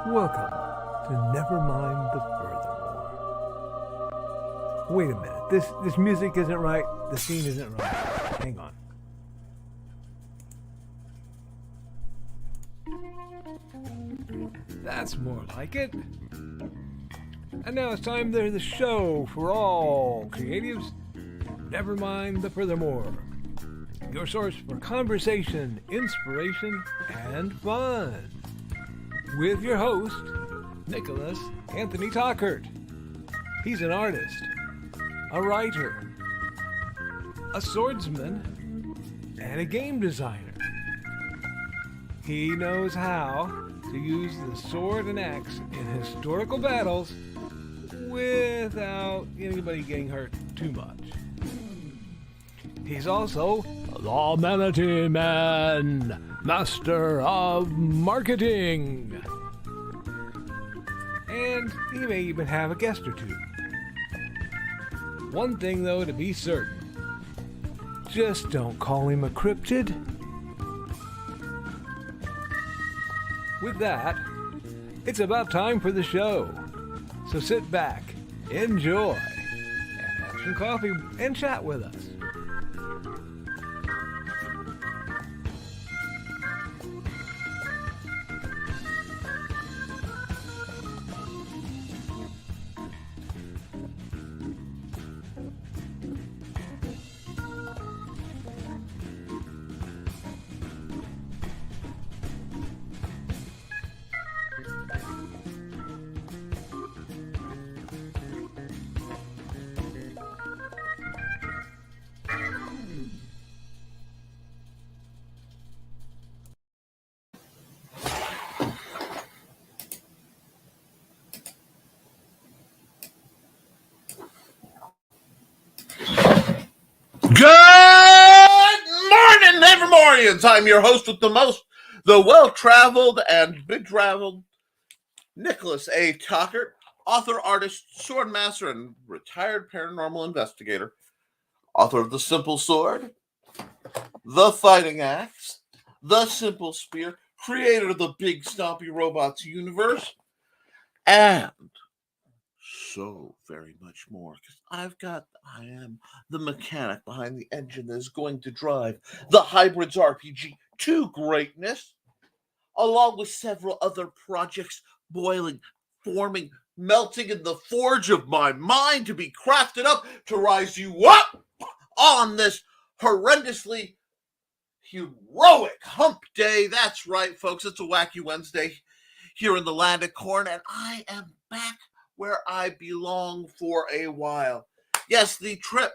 Welcome to Nevermind the Furthermore. Wait a minute, this music isn't right, the scene isn't right. Hang on. That's more like it. And now it's time for the show for all creatives. Nevermind the Furthermore. Your source for conversation, inspiration, and fun. With your host, Nicholas Anthony Tockert. He's an artist, a writer, a swordsman, and a game designer. He knows how to use the sword and axe in historical battles without anybody getting hurt too much. He's also the Manatee Man, master of marketing. And he may even have a guest or two. One thing, though, to be certain. Just don't call him a cryptid. With that, it's about time for the show. So sit back, enjoy, and have some coffee and chat with us. Good morning, Nevermorians. I'm your host with the most, the well-traveled and bedraveled, Nicholas A. Tockert, author, artist, swordmaster, and retired paranormal investigator, author of The Simple Sword, The Fighting Axe, The Simple Spear, creator of the Big Stompy Robots universe, and so very much more, because I am the mechanic behind the engine that is going to drive the Hybrids RPG to greatness, along with several other projects boiling, forming, melting in the forge of my mind to be crafted up to rise you up on this horrendously heroic hump day. That's right, folks, it's a wacky Wednesday here in the land of corn, and I am back where I belong for a while. Yes, the trip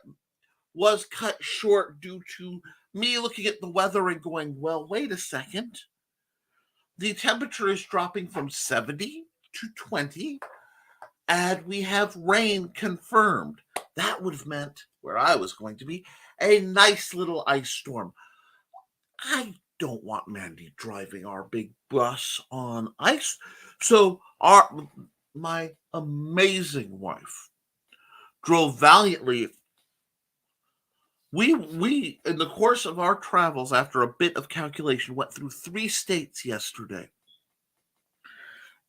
was cut short due to me looking at the weather and going, well, wait a second. The temperature is dropping from 70 to 20, and we have rain confirmed. That would have meant, where I was going to be, a nice little ice storm. I don't want Mandy driving our big bus on ice, so my amazing wife drove valiantly. We in the course of our travels, after a bit of calculation, went through 3 states yesterday.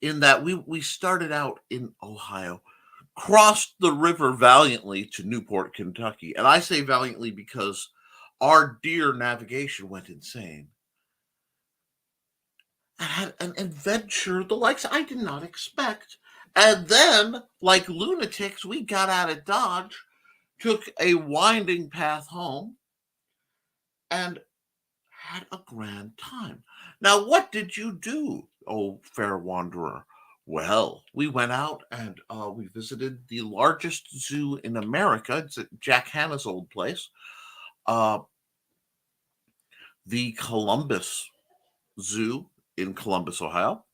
In that we started out in Ohio, crossed the river valiantly to Newport, Kentucky. And I say valiantly because our dear navigation went insane. I had an adventure the likes I did not expect. And then, like lunatics, we got out of Dodge, took a winding path home, and had a grand time. Now, what did you do, oh fair wanderer? Well, we went out and we visited the largest zoo in America. It's at Jack Hanna's old place, the Columbus Zoo in Columbus, Ohio.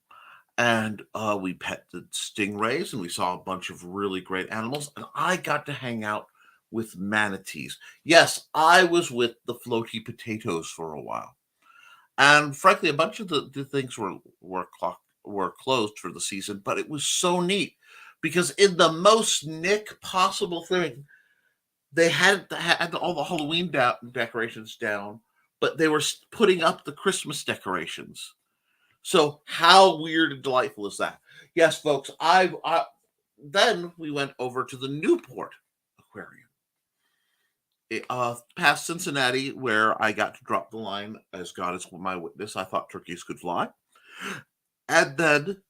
And we pet the stingrays, and we saw a bunch of really great animals. And I got to hang out with manatees. Yes, I was with the floaty potatoes for a while. And frankly, a bunch of the things were closed for the season, but it was so neat because in the most Nick possible thing, they had all the Halloween decorations down, but they were putting up the Christmas decorations. So how weird and delightful is that? Yes, folks. Then we went over to the Newport Aquarium, past Cincinnati, where I got to drop the line, "As God is my witness, I thought turkeys could fly." And then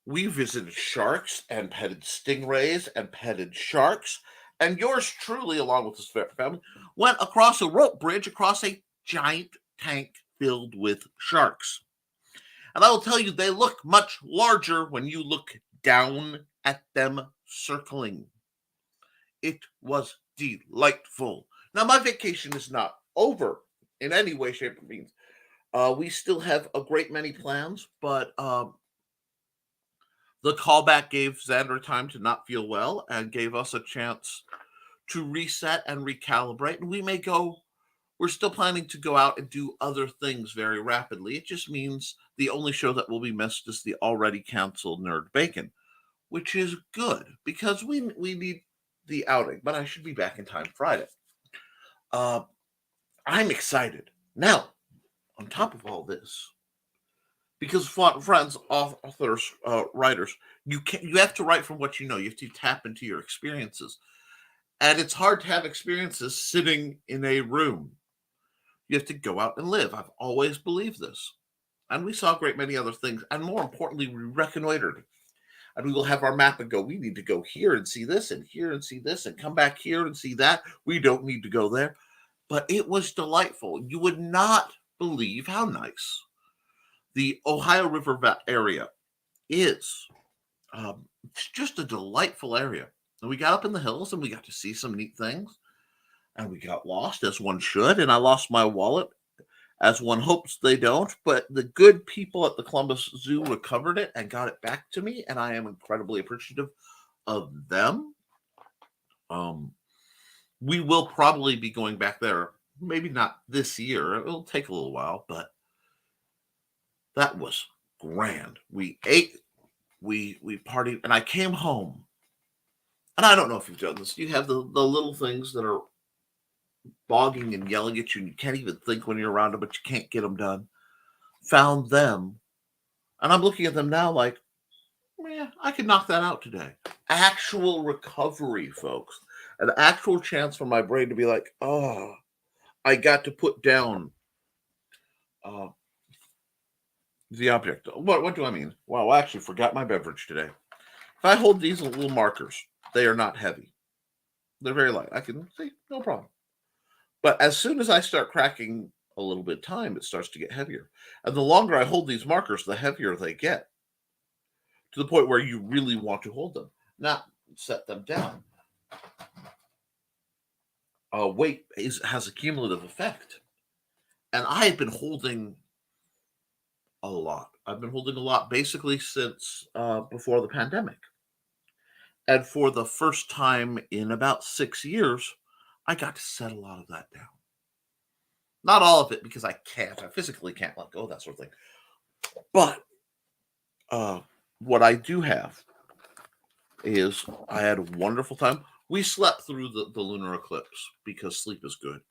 we visited sharks and petted stingrays and petted sharks. And yours truly, along with his family, went across a rope bridge across a giant tank filled with sharks. And I will tell you, they look much larger when you look down at them circling. It was delightful. Now, my vacation is not over in any way, shape, or means. We still have a great many plans, but the callback gave Xander time to not feel well and gave us a chance to reset and recalibrate. And we're still planning to go out and do other things very rapidly. It just means the only show that will be missed is the already canceled Nerd Bacon, which is good because we need the outing. But I should be back in time Friday. I'm excited. Now, on top of all this, because friends, authors, writers, you have to write from what you know. You have to tap into your experiences, and it's hard to have experiences sitting in a room. You have to go out and live. I've always believed this, and we saw a great many other things, and more importantly, we reconnoitered. And we will have our map and go, we need to go here and see this, and here and see this, and come back here and see that. We don't need to go there, but it was delightful. You would not believe how nice the Ohio River area is. It's just a delightful area. And we got up in the hills and we got to see some neat things. And we got lost, as one should. And I lost my wallet, as one hopes they don't. But the good people at the Columbus Zoo recovered it and got it back to me. And I am incredibly appreciative of them. We will probably be going back there. Maybe not this year. It'll take a little while, but that was grand. We ate, we partied, and I came home. And I don't know if you've done this. You have the little things that are bogging and yelling at you, and you can't even think when you're around them, but you can't get them done. Found them, and I'm looking at them now like, yeah, I could knock that out today. Actual recovery, folks. An actual chance for my brain to be like, oh, I got to put down the object. What do I mean? Well, I actually forgot my beverage today. If I hold these little markers, they are not heavy. They're very light. I can see, no problem. But as soon as I start cracking a little bit of time, it starts to get heavier. And the longer I hold these markers, the heavier they get. To the point where you really want to hold them, not set them down. Weight has a cumulative effect. And I have been holding a lot. I've been holding a lot basically since before the pandemic. And for the first time in about 6 years, I got to set a lot of that down. Not all of it because I can't. I physically can't let go of that sort of thing. But what I do have is I had a wonderful time. We slept through the lunar eclipse because sleep is good.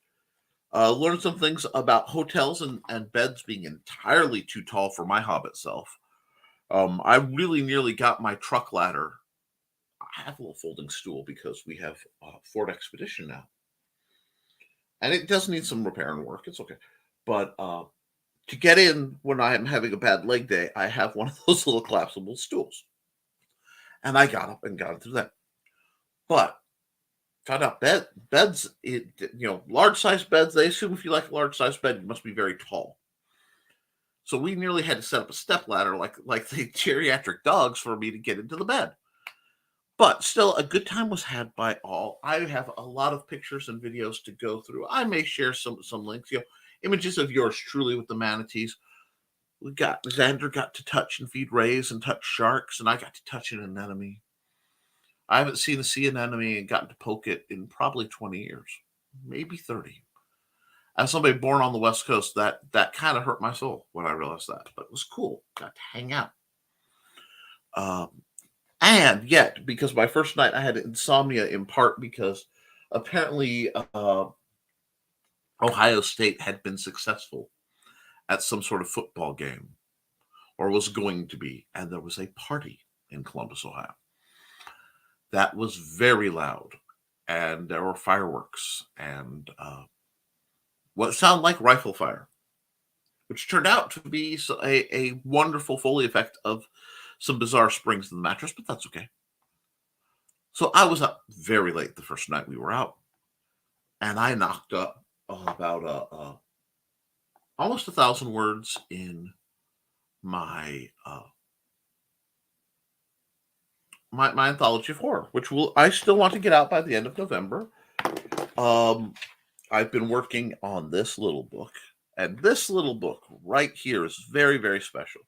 Learned some things about hotels and beds being entirely too tall for my hobbit self. I really nearly got my truck ladder. I have a little folding stool because we have Ford Expedition now. And it does need some repair and work. It's okay. But to get in when I am having a bad leg day, I have one of those little collapsible stools. And I got up and got into that. But found out beds, large size beds, they assume if you like a large size bed, you must be very tall. So we nearly had to set up a step ladder like the geriatric dogs for me to get into the bed. But still, a good time was had by all. I have a lot of pictures and videos to go through. I may share some links, images of yours truly with the manatees. Xander got to touch and feed rays and touch sharks, and I got to touch an anemone. I haven't seen a sea anemone and gotten to poke it in probably 20 years, maybe 30. As somebody born on the West Coast, that kind of hurt my soul when I realized that, but it was cool. Got to hang out. And yet, because my first night I had insomnia in part because apparently Ohio State had been successful at some sort of football game. or was going to be, and there was a party in Columbus, Ohio. That was very loud, and there were fireworks and what sounded like rifle fire, which turned out to be a wonderful Foley effect of some bizarre springs in the mattress, but that's okay. So I was up very late the first night we were out, and I knocked up about almost 1,000 words in my my anthology of horror, which I still want to get out by the end of November. I've been working on this little book, and this little book right here is very, very special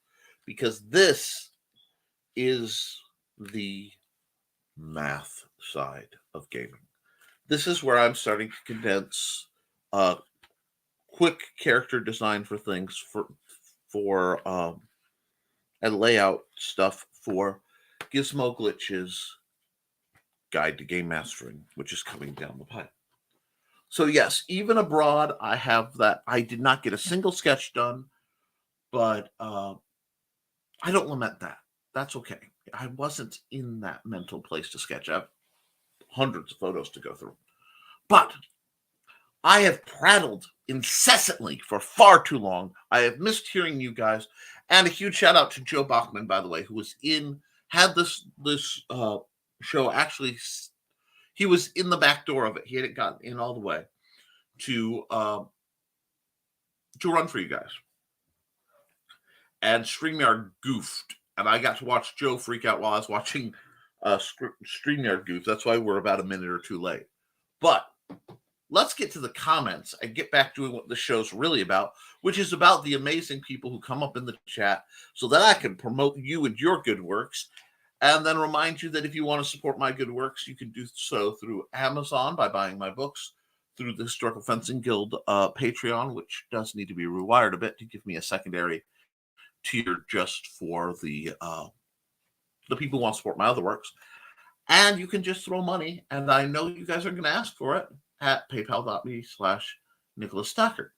because this is the math side of gaming. This is where I'm starting to condense quick character design for things for and layout stuff for Gizmo Glitch's Guide to Game Mastering, which is coming down the pipe. So yes, even abroad, I have that. I did not get a single sketch done, but I don't lament that. That's okay. I wasn't in that mental place to sketch. I have hundreds of photos to go through. But I have prattled incessantly for far too long. I have missed hearing you guys. And a huge shout out to Joe Bachman, by the way, who had this show. Actually, he was in the back door of it. He hadn't gotten in all the way to run for you guys. And StreamYard goofed. And I got to watch Joe freak out while I was watching StreamYard goof. That's why we're about a minute or two late. But let's get to the comments and get back doing what the show's really about, which is about the amazing people who come up in the chat so that I can promote you and your good works. And then remind you that if you want to support my good works, you can do so through Amazon by buying my books, through the Historical Fencing Guild Patreon, which does need to be rewired a bit to give me a secondary tier just for the people who want to support my other works. And you can just throw money, and I know you guys are going to ask for it, at paypal.me/Nicholas Tockert.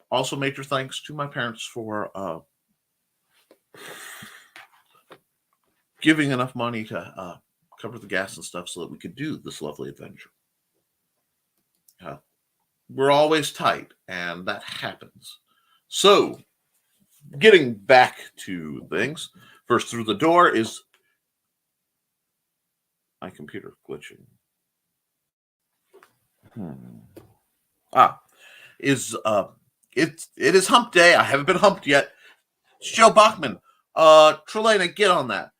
Also, major thanks to my parents for giving enough money to cover the gas and stuff so that we could do this lovely adventure. We're always tight, and that happens. So, getting back to things, first through the door is my computer glitching. It is hump day. I haven't been humped yet. It's Joe Bachman. Trelena, get on that.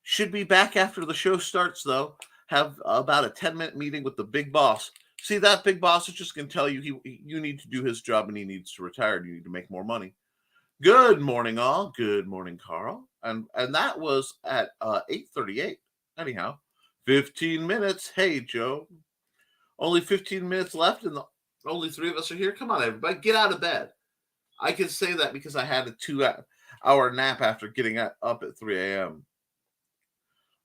Should be back after the show starts, though. Have about a 10-minute meeting with the big boss. See, that big boss is just going to tell you you need to do his job and he needs to retire. You need to make more money. Good morning, all. Good morning, Carl. And that was at 8:38. Anyhow, 15 minutes. Hey, Joe. Only 15 minutes left, and only 3 of us are here. Come on, everybody. Get out of bed. I can say that because I had a 2-hour nap after getting up at 3 a.m.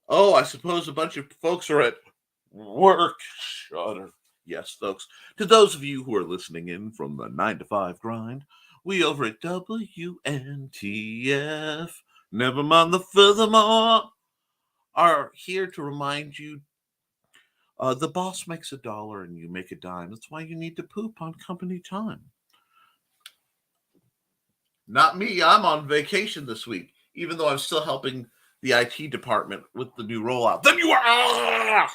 Oh, I suppose a bunch of folks are at work. Shudder. Yes, folks. To those of you who are listening in from the 9-to-5 grind, we over at WNTF, Nevermind the Furthermore, are here to remind you the boss makes $1 and you make a dime. That's why you need to poop on company time. Not me. I'm on vacation this week, even though I'm still helping the IT department with the new rollout. Then you are...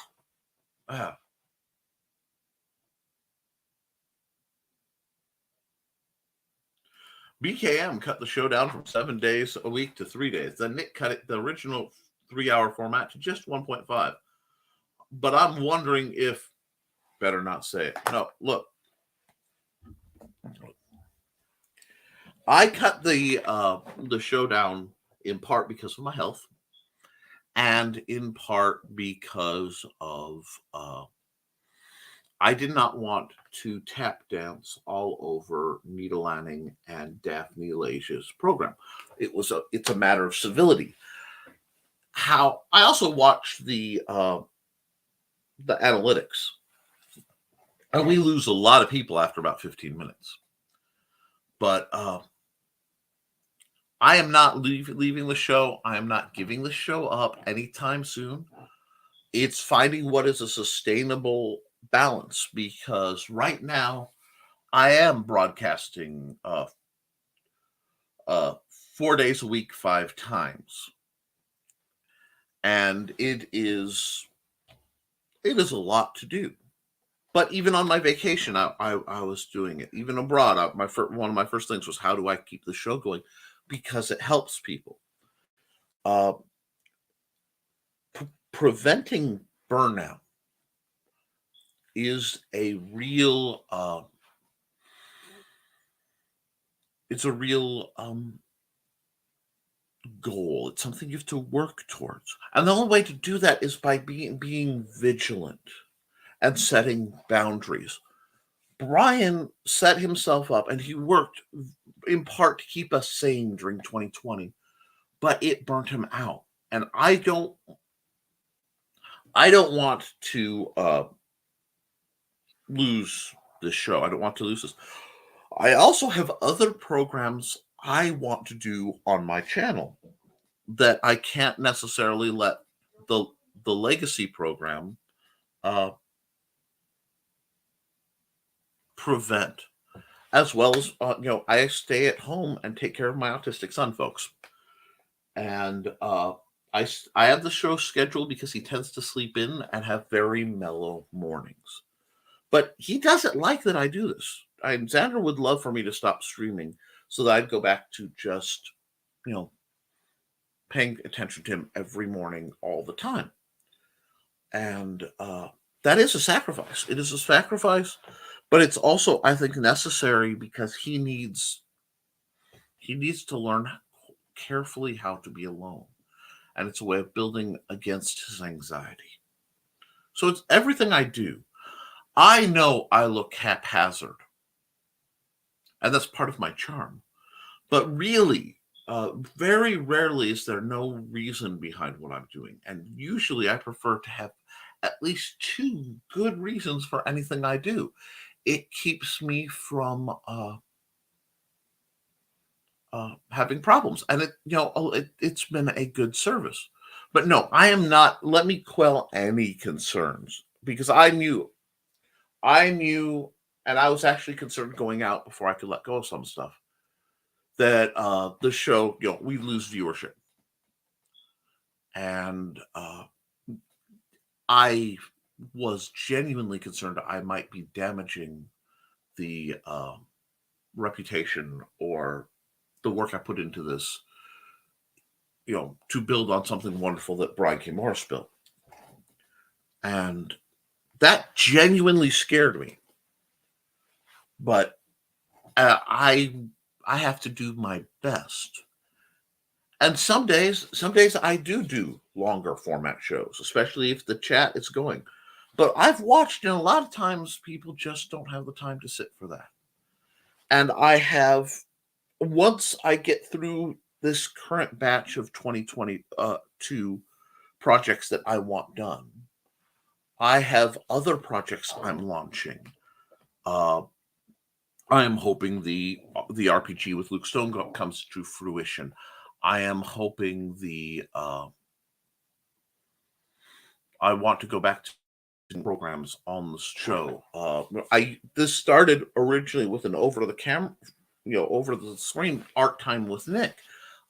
BKM cut the show down from 7 days a week to 3 days. Then Nick cut it, the original 3-hour format, to just 1.5. But I'm wondering if, better not say it. No, look. I cut the show down in part because of my health, and in part because of I did not want to tap dance all over Nita Lanning and Daphne Leja's program. It's a matter of civility. I also watched the analytics, and we lose a lot of people after about 15 minutes. But I am not leaving the show. I am not giving the show up anytime soon. It's finding what is a sustainable balance, because right now I am broadcasting 4 days a week, 5 times, and it is a lot to do. But even on my vacation, I was doing it. Even abroad, one of my first things was, how do I keep the show going? Because it helps people. Uh, Preventing burnout is a real it's a real goal. It's something you have to work towards, and the only way to do that is by being vigilant and setting boundaries. Brian set himself up, and he worked in part to keep us sane during 2020, but it burnt him out. And I don't want to lose this show. I don't want to lose this. I also have other programs I want to do on my channel that I can't necessarily let the legacy program prevent. As well as I stay at home and take care of my autistic son, folks, and I have the show scheduled because he tends to sleep in and have very mellow mornings. But he doesn't like that I do this. Xander would love for me to stop streaming so that I'd go back to just, paying attention to him every morning all the time. And that is a sacrifice. It is a sacrifice, but it's also, I think, necessary, because he needs to learn carefully how to be alone. And it's a way of building against his anxiety. So it's everything I do. I know I look haphazard, and that's part of my charm. But really, very rarely is there no reason behind what I'm doing. And usually I prefer to have at least 2 good reasons for anything I do. It keeps me from having problems. And it's been a good service. But no, I am not. Let me quell any concerns, because I knew, and I was actually concerned going out before I could let go of some stuff, that the show, we lose viewership. And I was genuinely concerned I might be damaging the reputation or the work I put into this, to build on something wonderful that Brian K. Morris built. And that genuinely scared me. But I have to do my best. And some days I do longer format shows, especially if the chat is going. But I've watched, a lot of times people just don't have the time to sit for that. And I have, once I get through this current batch of 2022 projects that I want done, I have other projects I'm launching. I am hoping the RPG with Luke Stone comes to fruition. I am hoping I want to go back to programs on the show. This started originally with an over the screen art time with Nick.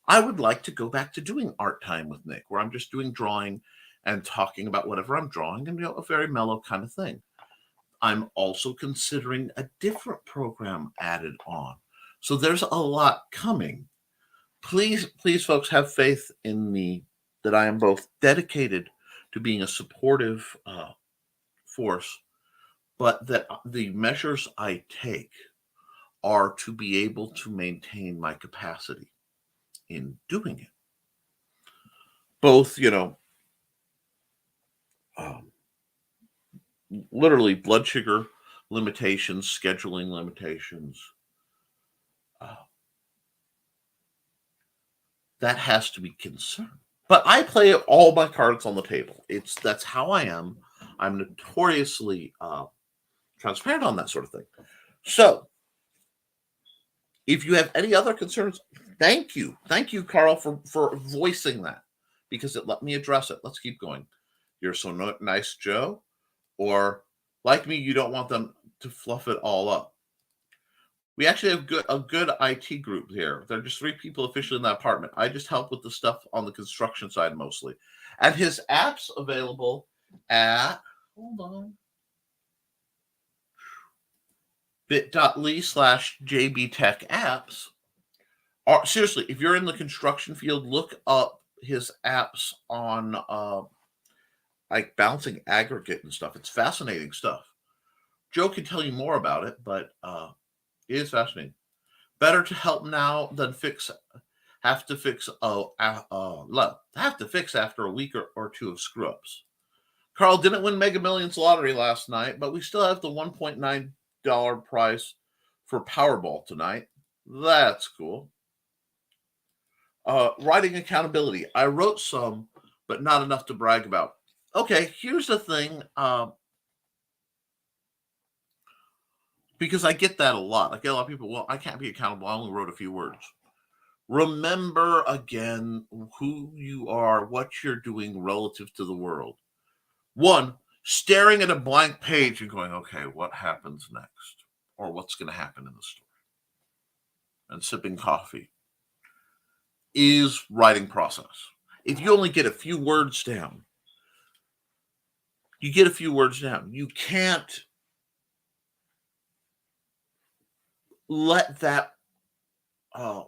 I would like to go back to doing art time with Nick, where I'm just doing drawing and talking about whatever I'm drawing, and a very mellow kind of thing. I'm also considering a different program added on. So there's a lot coming. Please, folks, have faith in me that I am both dedicated to being a supportive force, but that the measures I take are to be able to maintain my capacity in doing it. Both, literally blood sugar limitations, scheduling limitations. That has to be concerned. But I play all my cards on the table. That's how I am. I'm notoriously transparent on that sort of thing. So, if you have any other concerns, Thank you. Thank you, Carl, for voicing that because it let me address it. Let's keep going. You're so nice, Joe. Or, like me, you don't want them to fluff it all up. We actually have a good IT group here. There are just 3 people officially in that apartment. I just help with the stuff on the construction side mostly. And his app's available at, hold on, bit.ly/jbtechapps. Or, seriously, if you're in the construction field, look up his apps on like balancing aggregate and stuff. It's fascinating stuff. Joe can tell you more about it, but it is fascinating. Better to help now than have to fix after a week or 2 of screw ups. Carl didn't win Mega Millions lottery last night, but we still have the $1.9 prize for Powerball tonight. That's cool. Writing accountability. I wrote some, but not enough to brag about. Okay, here's the thing. Because I get that a lot. I get a lot of people, well, I can't be accountable. I only wrote a few words. Remember again who you are, what you're doing relative to the world. 1, staring at a blank page and going, okay, what happens next? Or what's going to happen in the story? And sipping coffee is writing process. If you only get a few words down, you get a few words down. You can't let that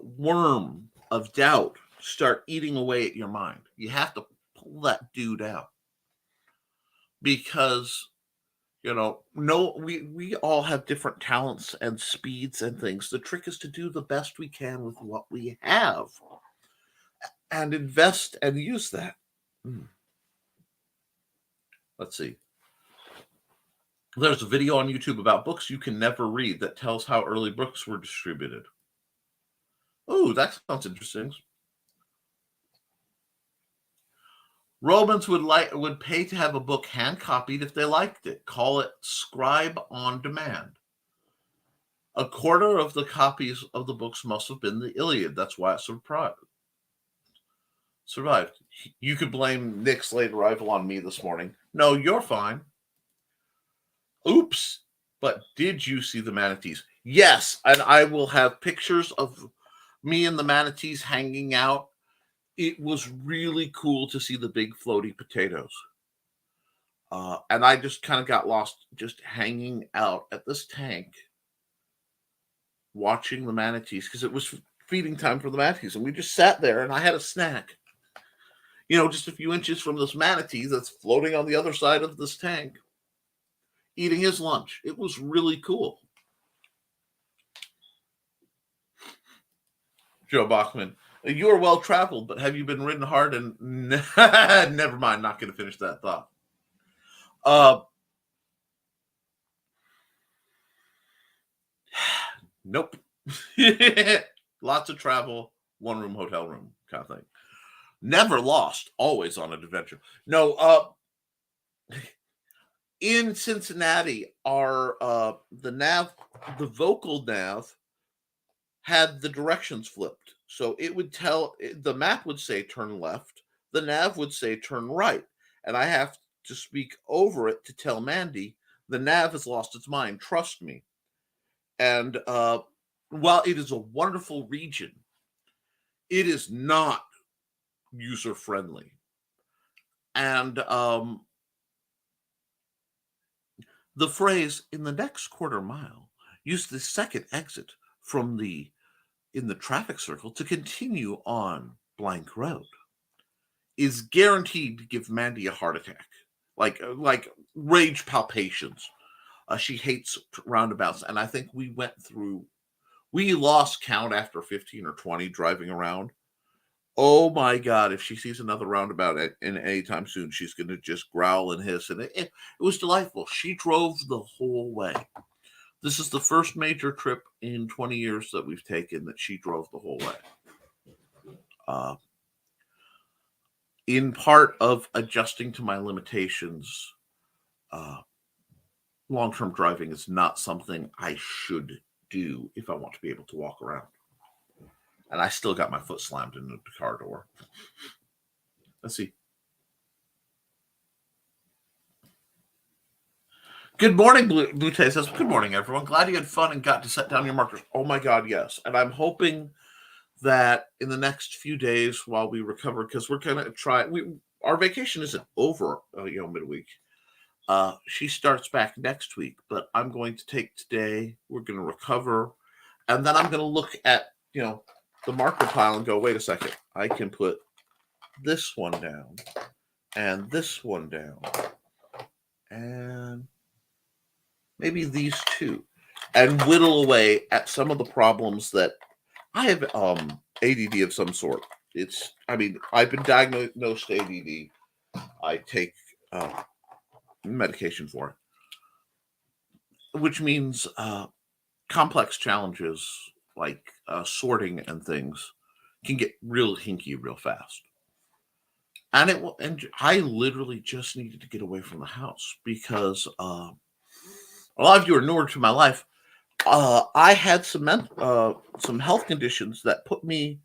worm of doubt start eating away at your mind. You have to pull that dude out because we all have different talents and speeds and things. The trick is to do the best we can with what we have and invest and use that. Let's see. There's a video on YouTube about books you can never read that tells how early books were distributed. Oh, that sounds interesting. Romans would pay to have a book hand copied if they liked it. Call it scribe on demand. 1/4 of the copies of the books must have been the Iliad. That's why it survived. You could blame Nick's late arrival on me this morning. No, you're fine. Oops. But did you see the manatees? Yes, and I will have pictures of me and the manatees hanging out. It was really cool to see the big floaty potatoes. And I just kind of got lost just hanging out at this tank watching the manatees because it was feeding time for the manatees. And we just sat there and I had a snack. Just a few inches from this manatee that's floating on the other side of this tank, eating his lunch. It was really cool. Joe Bachman, you are well traveled, but have you been ridden hard? And never mind, not going to finish that thought. Nope. Lots of travel, 1-room hotel room kind of thing. Never lost, always on an adventure. No, in Cincinnati, the vocal nav had the directions flipped. So it would the map would say turn left, the nav would say turn right. And I have to speak over it to tell Mandy, the nav has lost its mind, trust me. And while it is a wonderful region, it is not user-friendly. And the phrase, in the next 1/4 mile, use the second exit in the traffic circle to continue on blank road, is guaranteed to give Mandy a heart attack, like rage palpitations. She hates roundabouts, and I think we lost count after 15 or 20 driving around. Oh my God, if she sees another roundabout in any time soon, she's going to just growl and hiss. And it was delightful. She drove the whole way. This is the first major trip in 20 years that we've taken that she drove the whole way. In part of adjusting to my limitations, long-term driving is not something I should do if I want to be able to walk around. And I still got my foot slammed into the car door. Let's see. Good morning, Blue Tay says, good morning, everyone. Glad you had fun and got to set down your markers. Oh my God, yes. And I'm hoping that in the next few days while we recover, because we're going to try, our vacation isn't over, midweek. She starts back next week, but I'm going to take today. We're going to recover. And then I'm going to look at, the marker pile and go, wait a second. I can put this one down and this one down and maybe these two, and whittle away at some of the problems that I have ADD of some sort. I've been diagnosed ADD. I take medication for it, which means complex challenges like sorting and things can get real hinky real fast. And I literally just needed to get away from the house because a lot of you are newer to my life. I had some health conditions that put me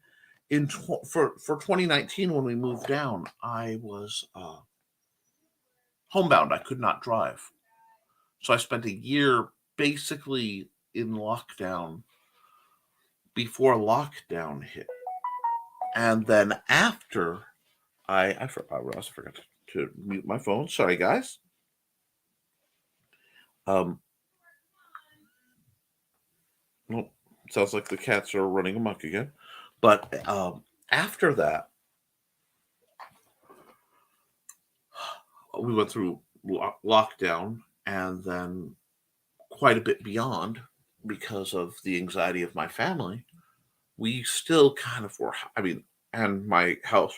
in for 2019 when we moved down. I was homebound. I could not drive, so I spent a year basically in lockdown before lockdown hit, and then after I also forgot to mute my phone. Sorry, guys. Well, sounds like the cats are running amok again. But after that, we went through lockdown and then quite a bit beyond because of the anxiety of my family. We still kind of were, and my health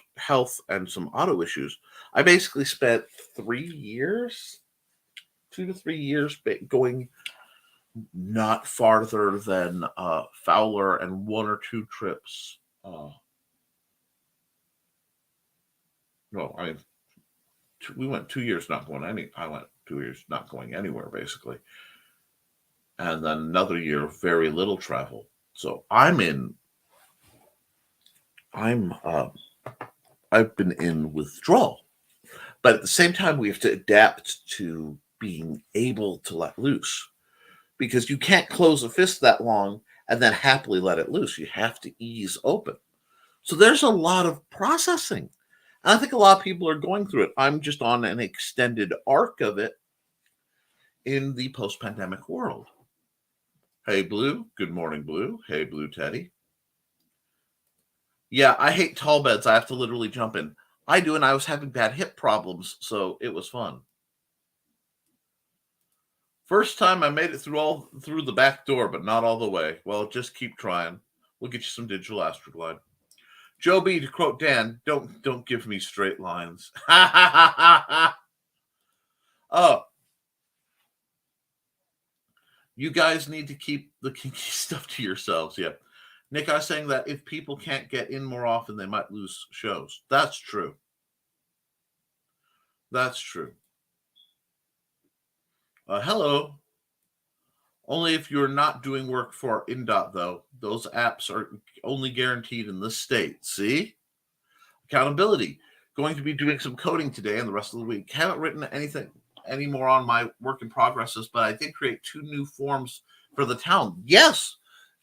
and some auto issues. I basically spent 3 years, 2 to 3 years going not farther than Fowler and 1 or 2 trips. We went 2 years not going I went 2 years not going anywhere basically, and then another year of very little travel. So I've been in withdrawal, but at the same time we have to adapt to being able to let loose, because you can't close a fist that long and then happily let it loose. You have to ease open. So there's a lot of processing. And I think a lot of people are going through it. I'm just on an extended arc of it in the post-pandemic world. Hey, Blue. Good morning, Blue. Hey, Blue Teddy. Yeah, I hate tall beds. I have to literally jump in. I do, and I was having bad hip problems, so it was fun. First time I made it through the back door, but not all the way. Well, just keep trying. We'll get you some digital Astroglide. Joe B, to quote Dan, don't give me straight lines. Oh, you guys need to keep the kinky stuff to yourselves. Yeah. Nick, I was saying that if people can't get in more often, they might lose shows. That's true. That's true. Hello. Only if you're not doing work for INDOT, though. Those apps are only guaranteed in this state. See? Accountability. Going to be doing some coding today and the rest of the week. Haven't written anything anymore on my work in progresses, but I did create 2 new forms for the town. Yes.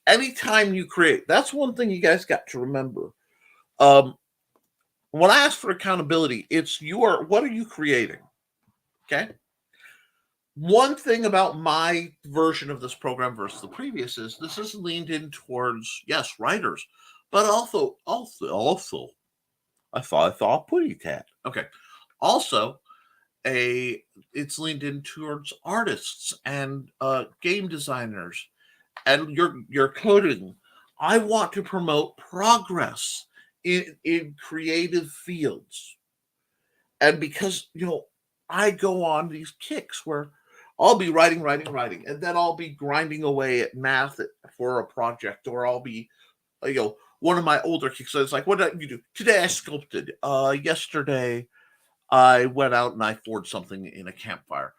Anytime you create, that's one thing you guys got to remember. When I ask for accountability, it's what are you creating? Okay. One thing about my version of this program versus the previous is this is leaned in towards, yes, writers, but also, I thought putty tat. Okay. Also, it's leaned in towards artists and game designers and your coding. I want to promote progress in creative fields. And because, I go on these kicks where I'll be writing, and then I'll be grinding away at math for a project, or I'll be, one of my older kicks. So it's like, what did you do? Today I sculpted. Yesterday I went out and I forged something in a campfire.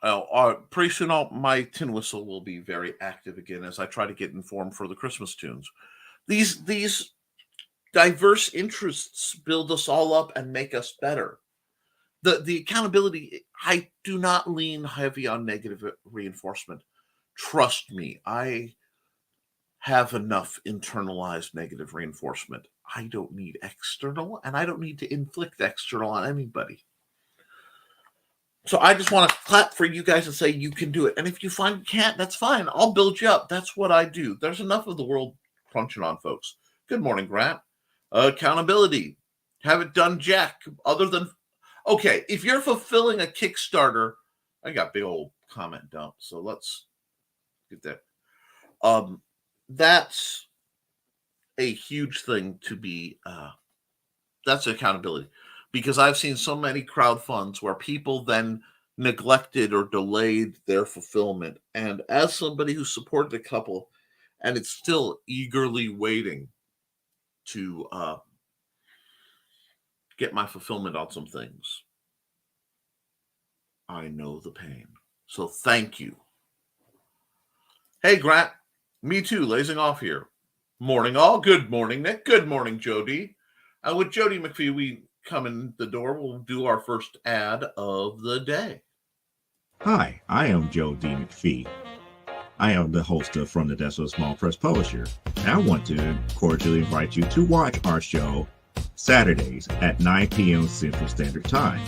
Well, pretty soon my tin whistle will be very active again as I try to get informed for the Christmas tunes. These diverse interests build us all up and make us better. The accountability, I do not lean heavy on negative reinforcement. Trust me, I have enough internalized negative reinforcement. I don't need external, and I don't need to inflict external on anybody. So I just want to clap for you guys and say you can do it. And if you find you can't, that's fine. I'll build you up. That's what I do. There's enough of the world crunching on folks. Good morning, Grant. Accountability. Haven't done jack other than, okay, if you're fulfilling a Kickstarter, I got big old comment dump. So let's get that. That's a huge thing to be, that's accountability. Because I've seen so many crowd funds where people then neglected or delayed their fulfillment. And as somebody who supported a couple, and it's still eagerly waiting to get my fulfillment on some things, I know the pain. So thank you. Hey, Grant. Me too, lazing off here. Morning all. Good morning, Nick. Good morning, Jody. And with Jody McPhee, we come in the door. We'll do our first ad of the day. Hi, I am Joe D. McPhee. I am the host of From the Desk of a Small Press Publisher. And I want to cordially invite you to watch our show Saturdays at 9 p.m. Central Standard Time.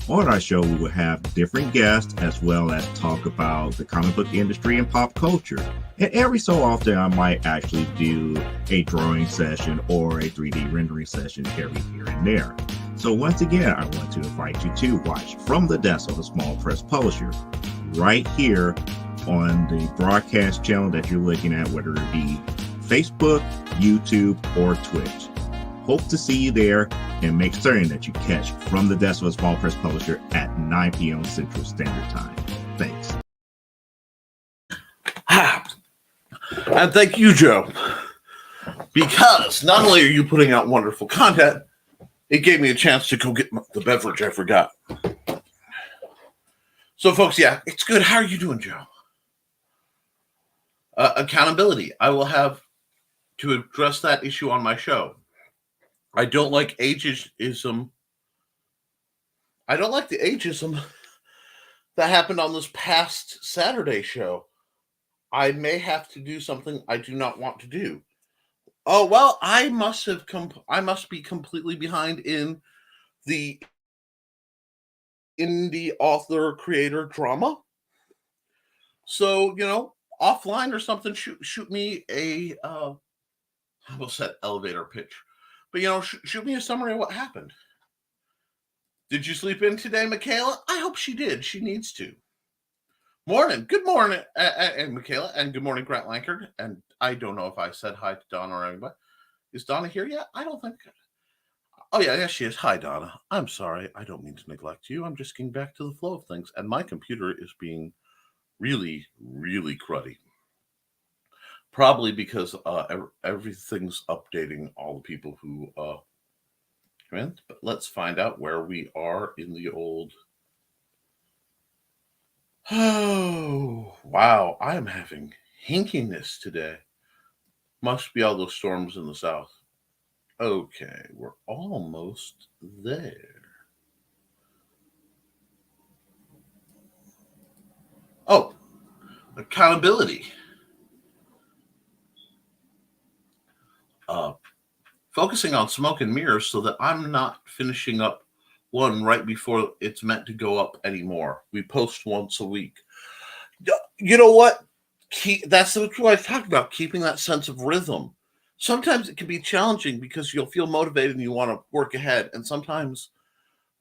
On our show, we will have different guests as well as talk about the comic book industry and pop culture. And every so often, I might actually do a drawing session or a 3D rendering session every here and there. So once again, I want to invite you to watch From the Desk of a Small Press Publisher right here on the broadcast channel that you're looking at, whether it be Facebook, YouTube, or Twitch. Hope to see you there, and make certain that you catch From the Desk of a Small Press Publisher at 9 p.m. Central Standard Time. Thanks. And thank you, Joe. Because not only are you putting out wonderful content, it gave me a chance to go get the beverage I forgot. So, folks, yeah, it's good. How are you doing, Joe? Accountability. I will have to address that issue on my show. I don't like ageism. I don't like the ageism that happened on this past Saturday show. I may have to do something I do not want to do. Oh, well, I must be completely behind in the indie author creator drama. So, offline or something, shoot me a I almost said elevator pitch. But, shoot me a summary of what happened. Did you sleep in today, Michaela? I hope she did. She needs to. Morning. Good morning, and Michaela, and good morning, Grant Lankard. And I don't know if I said hi to Donna or anybody. Is Donna here yet? I don't think. Oh, yeah, she is. Hi, Donna. I'm sorry. I don't mean to neglect you. I'm just getting back to the flow of things. And my computer is being really, really cruddy. Probably because everything's updating all the people who come in. But let's find out where we are in the old. Oh, wow. I am having hinkiness today. Must be all those storms in the south. Okay, we're almost there. Oh, accountability. Focusing on smoke and mirrors so that I'm not finishing up one right before it's meant to go up anymore. We post once a week. You know what? That's what I talked about, keeping that sense of rhythm. Sometimes it can be challenging because you'll feel motivated and you want to work ahead. And sometimes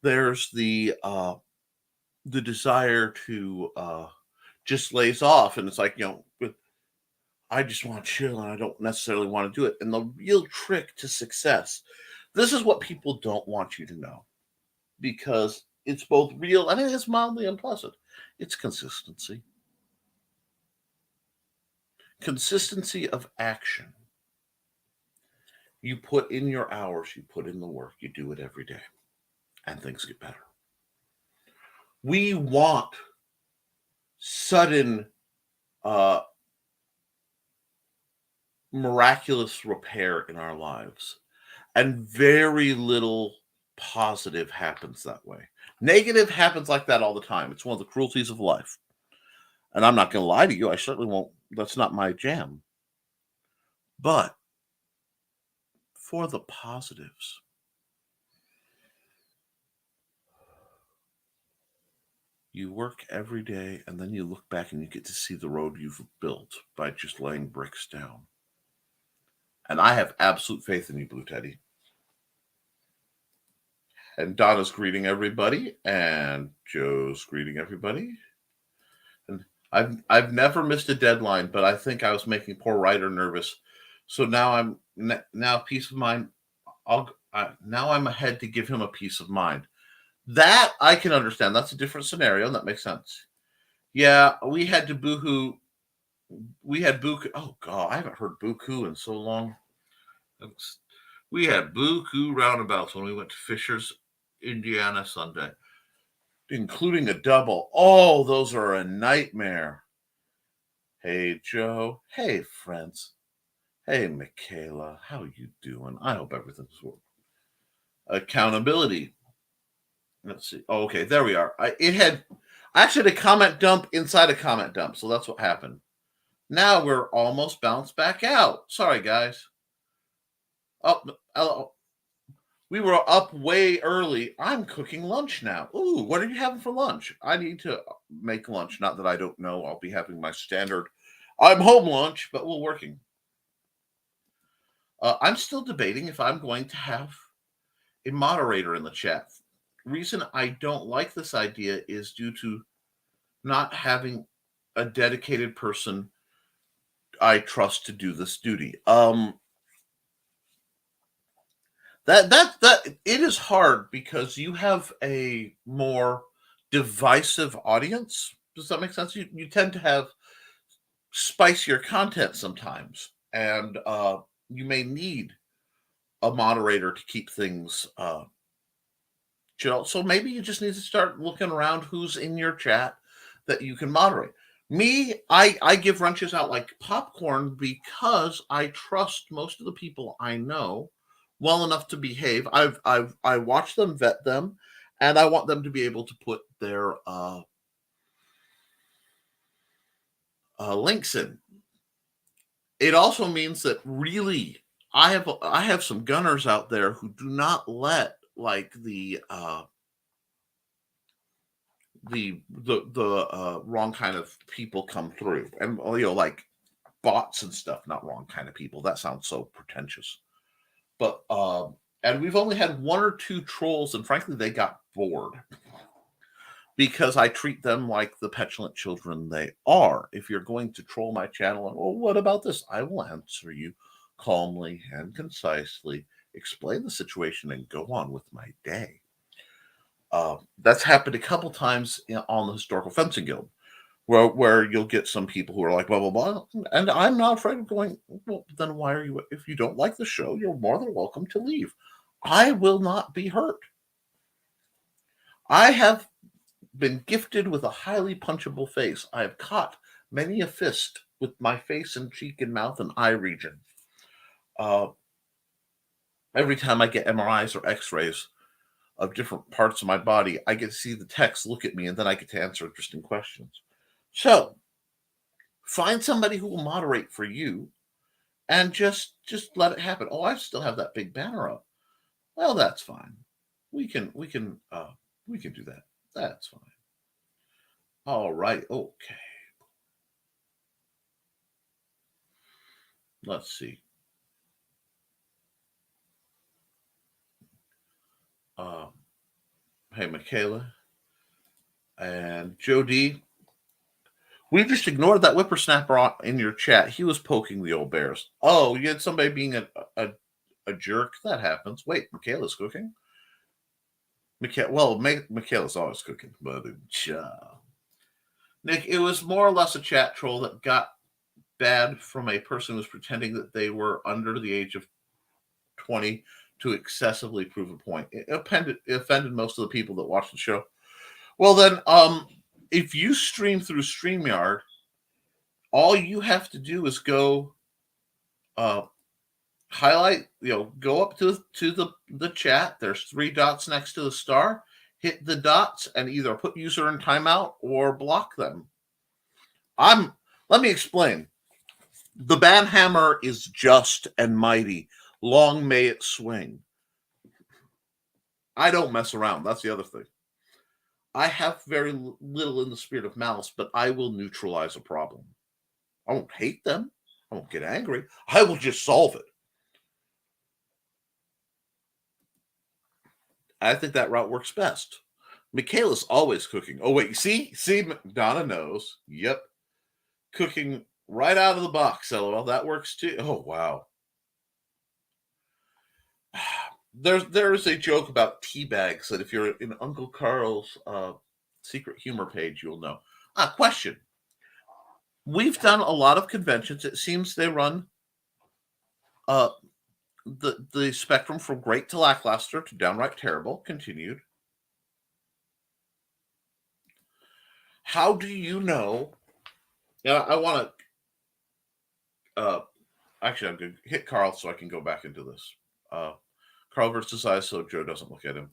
there's the desire to just laze off. And it's like, I just want to chill and I don't necessarily want to do it. And the real trick to success, this is what people don't want you to know, because it's both real and it is mildly unpleasant. It's consistency. Consistency of action. You put in your hours, you put in the work, you do it every day, and things get better. We want sudden miraculous repair in our lives, and very little positive happens that way. Negative happens like that all the time. It's one of the cruelties of life. And I'm not going to lie to you. I certainly won't. That's not my jam. But for the positives, you work every day and then you look back and you get to see the road you've built by just laying bricks down. And I have absolute faith in you, Blue Teddy. And Donna's greeting everybody, and Joe's greeting everybody. And I've never missed a deadline, but I think I was making poor writer nervous. So now now peace of mind. Now I'm ahead to give him a peace of mind. That I can understand. That's a different scenario, and that makes sense. Yeah, we had to boohoo. We had buku. Oh God, I haven't heard buku in so long. We had buku roundabouts when we went to Fishers, Indiana Sunday, including a double. Oh, those are a nightmare. Hey, Joe. Hey, friends. Hey, Michaela. How you doing? I hope everything's working. Accountability. Let's see. Oh, okay, there we are. I actually had a comment dump inside a comment dump, so that's what happened. Now we're almost bounced back out. Sorry, guys. Oh, we were up way early. I'm cooking lunch now. Ooh, what are you having for lunch? I need to make lunch. Not that I don't know. I'll be having my standard I'm home lunch, but we're working. I'm still debating if I'm going to have a moderator in the chat. Reason I don't like this idea is due to not having a dedicated person I trust to do this duty. That it is hard because you have a more divisive audience. Does that make sense? You tend to have spicier content sometimes, and you may need a moderator to keep things chill. So maybe you just need to start looking around who's in your chat that you can moderate. Me, I give wrenches out like popcorn because I trust most of the people I know well enough to behave. I watch them, vet them, and I want them to be able to put their links in. It also means that really I have some gunners out there who do not let like the wrong kind of people come through, and like bots and stuff. Not wrong kind of people. That sounds so pretentious. But and we've only had one or two trolls, and frankly, they got bored because I treat them like the petulant children they are. If you're going to troll my channel, and well, what about this? I will answer you calmly and concisely, explain the situation, and go on with my day. That's happened a couple times on the Historical Fencing Guild, where you'll get some people who are like, blah, blah, blah. And I'm not afraid of going, well, then why are you, if you don't like the show, you're more than welcome to leave. I will not be hurt. I have been gifted with a highly punchable face. I have caught many a fist with my face and cheek and mouth and eye region. Every time I get MRIs or x-rays of different parts of my body, I get to see the text look at me, and then I get to answer interesting questions. So find somebody who will moderate for you and just let it happen. Oh, I still have that big banner up. Well, that's fine. We can do that. That's fine. All right. Okay. Let's see. Hey, Michaela and Joe D. We just ignored that whippersnapper in your chat. He was poking the old bears. Oh, you had somebody being a jerk? That happens. Wait, Michaela's cooking? Michaela's always cooking. But Nick, it was more or less a chat troll that got bad from a person who was pretending that they were under the age of 20 to excessively prove a point. It offended most of the people that watched the show. Well, then, if you stream through StreamYard, all you have to do is go highlight, go up to the chat. There's 3 dots next to the star. Hit the dots and either put user in timeout or block them. Let me explain. The banhammer is just and mighty. Long may it swing. I don't mess around. That's the other thing. I have very little in the spirit of malice, but I will neutralize a problem. I won't hate them. I won't get angry. I will just solve it. I think that route works best. Michaela's always cooking. Oh, wait. See, Donna knows. Yep. Cooking right out of the box. LOL. That works too. Oh, wow. There is a joke about tea bags that if you're in Uncle Carl's secret humor page, you'll know. Question. We've done a lot of conventions. It seems they run the spectrum from great to lackluster to downright terrible. Continued. How do you know? I want to. Actually, I'm going to hit Carl so I can go back into this. Carl versus I, so Joe doesn't look at him.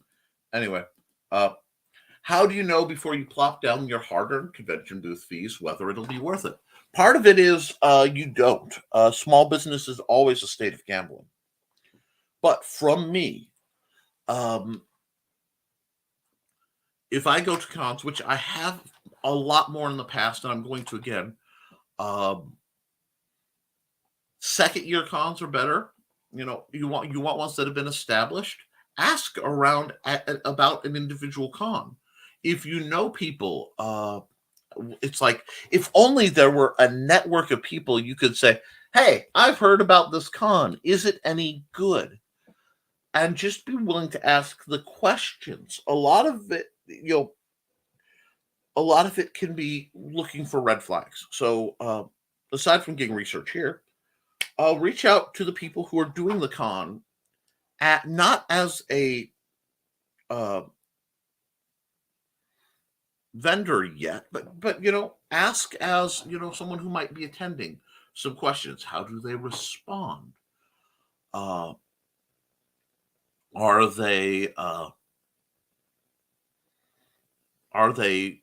Anyway, how do you know before you plop down your hard-earned convention booth fees whether it'll be worth it? Part of it is you don't. Small business is always a state of gambling. But from me, if I go to cons, which I have a lot more in the past, and I'm going to again, second-year cons are better. You want ones that have been established. Ask around about an individual con. If you know people, it's like if only there were a network of people you could say, "Hey, I've heard about this con. Is it any good?" And just be willing to ask the questions. A lot of it, can be looking for red flags. So, aside from getting research here, reach out to the people who are doing the con, not as a vendor yet, but ask as someone who might be attending some questions. How do they respond? Are they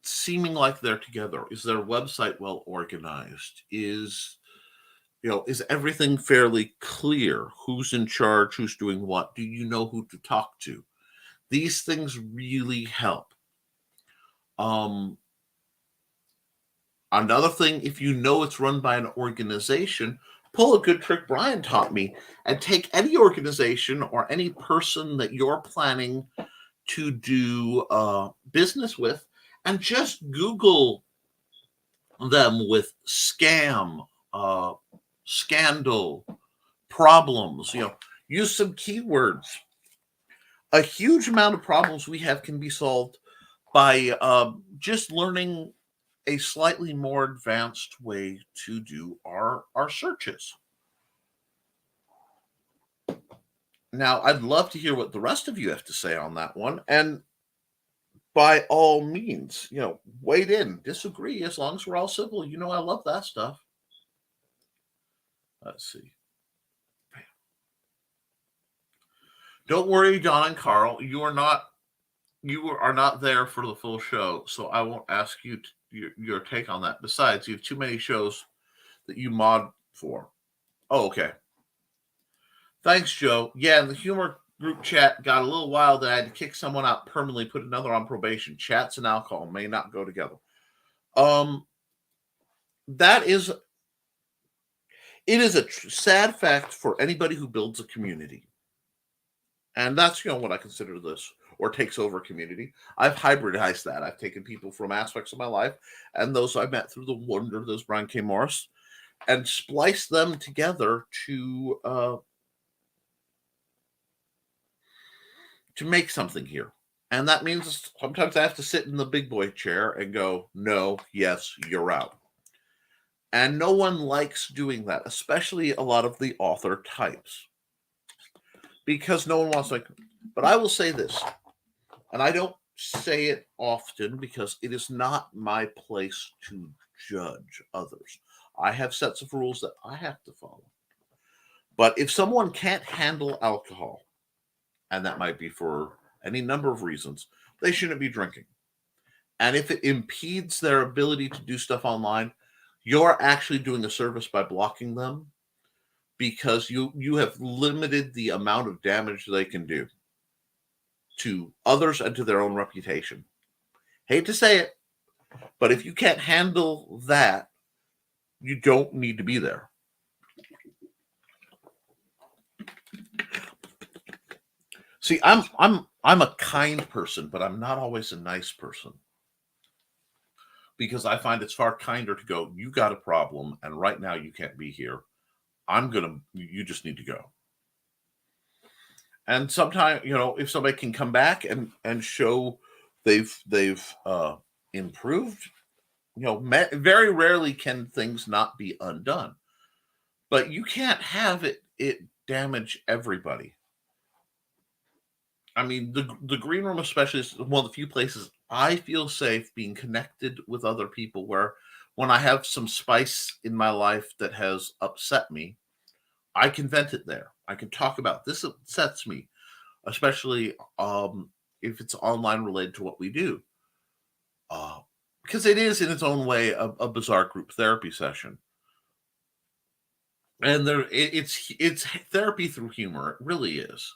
seeming like they're together? Is their website well organized? Is everything fairly clear? Who's in charge? Who's doing what? Do you know who to talk to? These things really help. Another thing, if you know it's run by an organization, pull a good trick Brian taught me and take any organization or any person that you're planning to do business with and just Google them with scam, scandal, problems. Use some keywords. A huge amount of problems we have can be solved by just learning a slightly more advanced way to do our searches. Now, I'd love to hear what the rest of you have to say on that one. And by all means, wade in, disagree, as long as we're all civil. I love that stuff. Let's see. Don't worry, Don and Carl. You are not there for the full show, so I won't ask you your take on that. Besides, you have too many shows that you mod for. Oh, okay. Thanks, Joe. Yeah, and the humor group chat got a little wild. I had to kick someone out permanently, put another on probation. Chats and alcohol may not go together. It is a sad fact for anybody who builds a community. And that's, what I consider this, or takes over community. I've hybridized that. I've taken people from aspects of my life and those I met through the wonder of those Brian K. Morris and spliced them together to make something here. And that means sometimes I have to sit in the big boy chair and go, no, yes, you're out. And no one likes doing that, especially a lot of the author types. Because no one wants but I will say this, and I don't say it often because it is not my place to judge others. I have sets of rules that I have to follow. But if someone can't handle alcohol, and that might be for any number of reasons, they shouldn't be drinking. And if it impedes their ability to do stuff online, you're actually doing a service by blocking them, because you have limited the amount of damage they can do to others and to their own reputation. Hate to say it, but if you can't handle that, you don't need to be there. See, I'm a kind person, but I'm not always a nice person, because I find it's far kinder to go, you got a problem, and right now you can't be here. You just need to go. And sometimes, if somebody can come back and show they've improved, very rarely can things not be undone. But you can't have it damage everybody. I mean, the green room especially is one of the few places I feel safe being connected with other people, where when I have some spice in my life that has upset me, I can vent it there. I can talk about this upsets me, especially if it's online related to what we do. Because it is in its own way a bizarre group therapy session. And it's therapy through humor. It really is.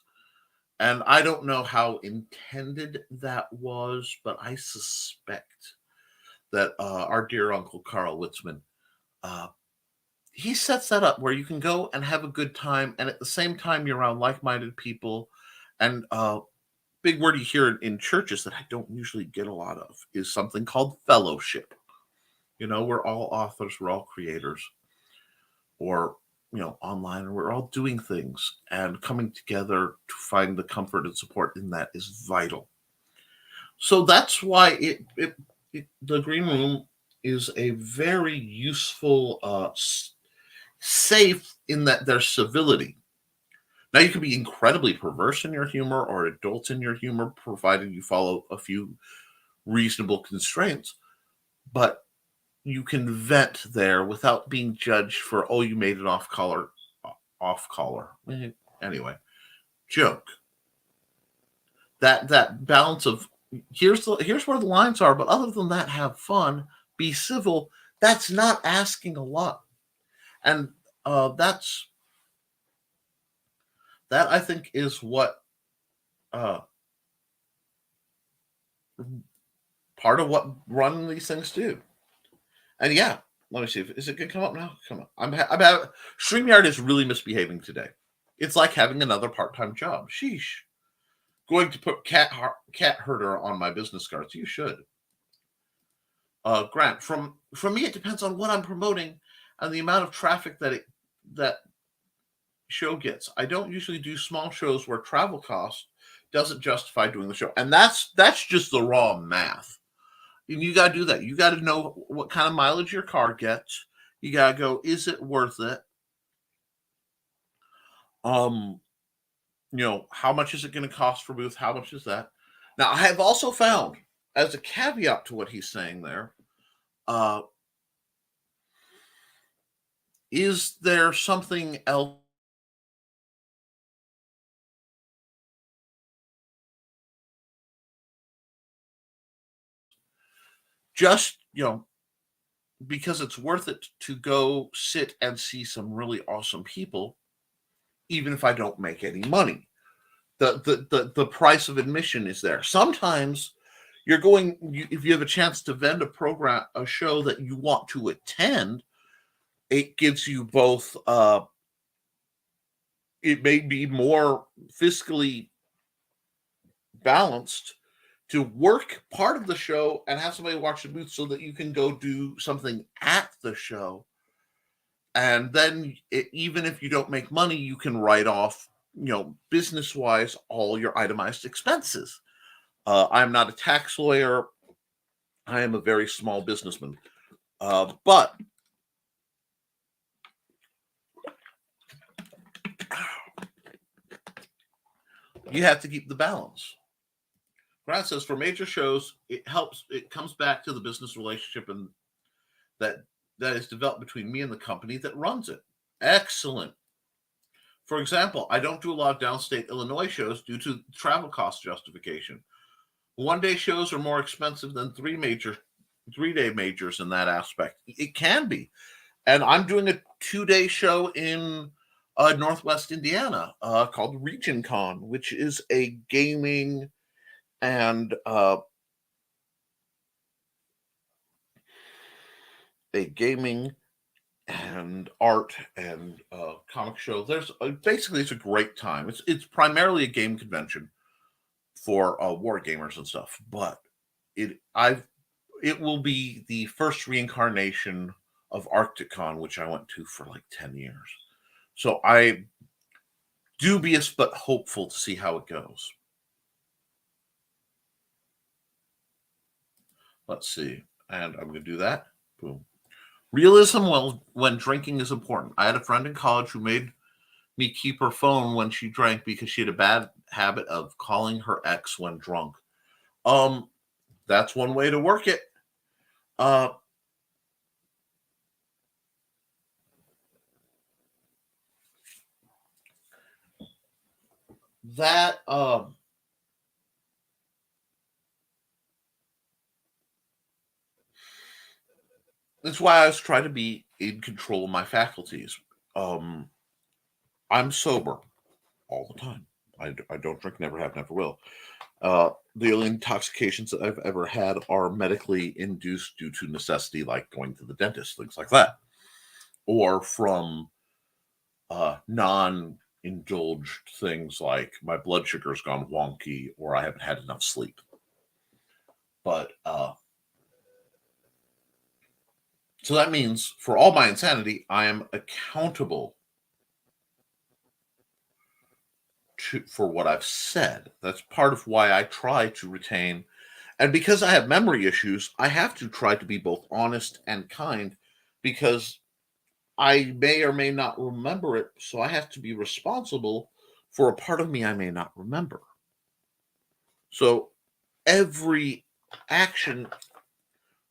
And I don't know how intended that was, but I suspect that our dear Uncle Carl Witzman, he sets that up where you can go and have a good time, and at the same time you're around like-minded people. And big word you hear in churches that I don't usually get a lot of is something called fellowship. We're all authors, we're all creators, or online, and we're all doing things, and coming together to find the comfort and support in that is vital. So that's why the green room is a very useful, safe in that there's civility. Now, you can be incredibly perverse in your humor or adult in your humor, provided you follow a few reasonable constraints, but you can vent there without being judged for, you made an off color. Anyway, joke. That balance of here's where the lines are, but other than that, have fun, be civil. That's not asking a lot, and that I think is what part of what running these things do. And yeah, let me see. Is it going to come up now? Come on. StreamYard is really misbehaving today. It's like having another part-time job. Sheesh. Going to put cat herder on my business cards. You should. Grant, from me, it depends on what I'm promoting and the amount of traffic that show gets. I don't usually do small shows where travel cost doesn't justify doing the show. And that's just the raw math. And you got to do that. You got to know what kind of mileage your car gets. You got to go, is it worth it? How much is it going to cost for booth? How much is that? Now, I have also found, as a caveat to what he's saying there, is there something else? Just, because it's worth it to go sit and see some really awesome people, even if I don't make any money. The price of admission is there. Sometimes you're going, if you have a chance to vend a show that you want to attend, it gives you both, it may be more fiscally balanced to work part of the show and have somebody watch the booth so that you can go do something at the show. And then even if you don't make money, you can write off, business-wise, all your itemized expenses. I'm not a tax lawyer. I am a very small businessman. But you have to keep the balance. Grant says for major shows, it helps. It comes back to the business relationship and that is developed between me and the company that runs it. Excellent. For example, I don't do a lot of downstate Illinois shows due to travel cost justification. One-day shows are more expensive than three-day majors in that aspect. It can be. And I'm doing a 2-day show in Northwest Indiana called Region Con, which is a gaming and art and comic show. There's basically it's a great time. It's primarily a game convention for war gamers and stuff, but it will be the first reincarnation of ArcticCon, which I went to for like 10 years. So I dubious but hopeful to see how it goes. Let's see. And I'm going to do that. Boom. Realism when drinking is important. I had a friend in college who made me keep her phone when she drank because she had a bad habit of calling her ex when drunk. That's one way to work it. That's why I was trying to be in control of my faculties. I'm sober all the time. I don't drink, never have, never will. The only intoxications that I've ever had are medically induced due to necessity, like going to the dentist, things like that, or from non-indulged things like my blood sugar's gone wonky or I haven't had enough sleep. But so that means for all my insanity, I am accountable for what I've said. That's part of why I try to retain. And because I have memory issues, I have to try to be both honest and kind because I may or may not remember it. So I have to be responsible for a part of me I may not remember. So every action,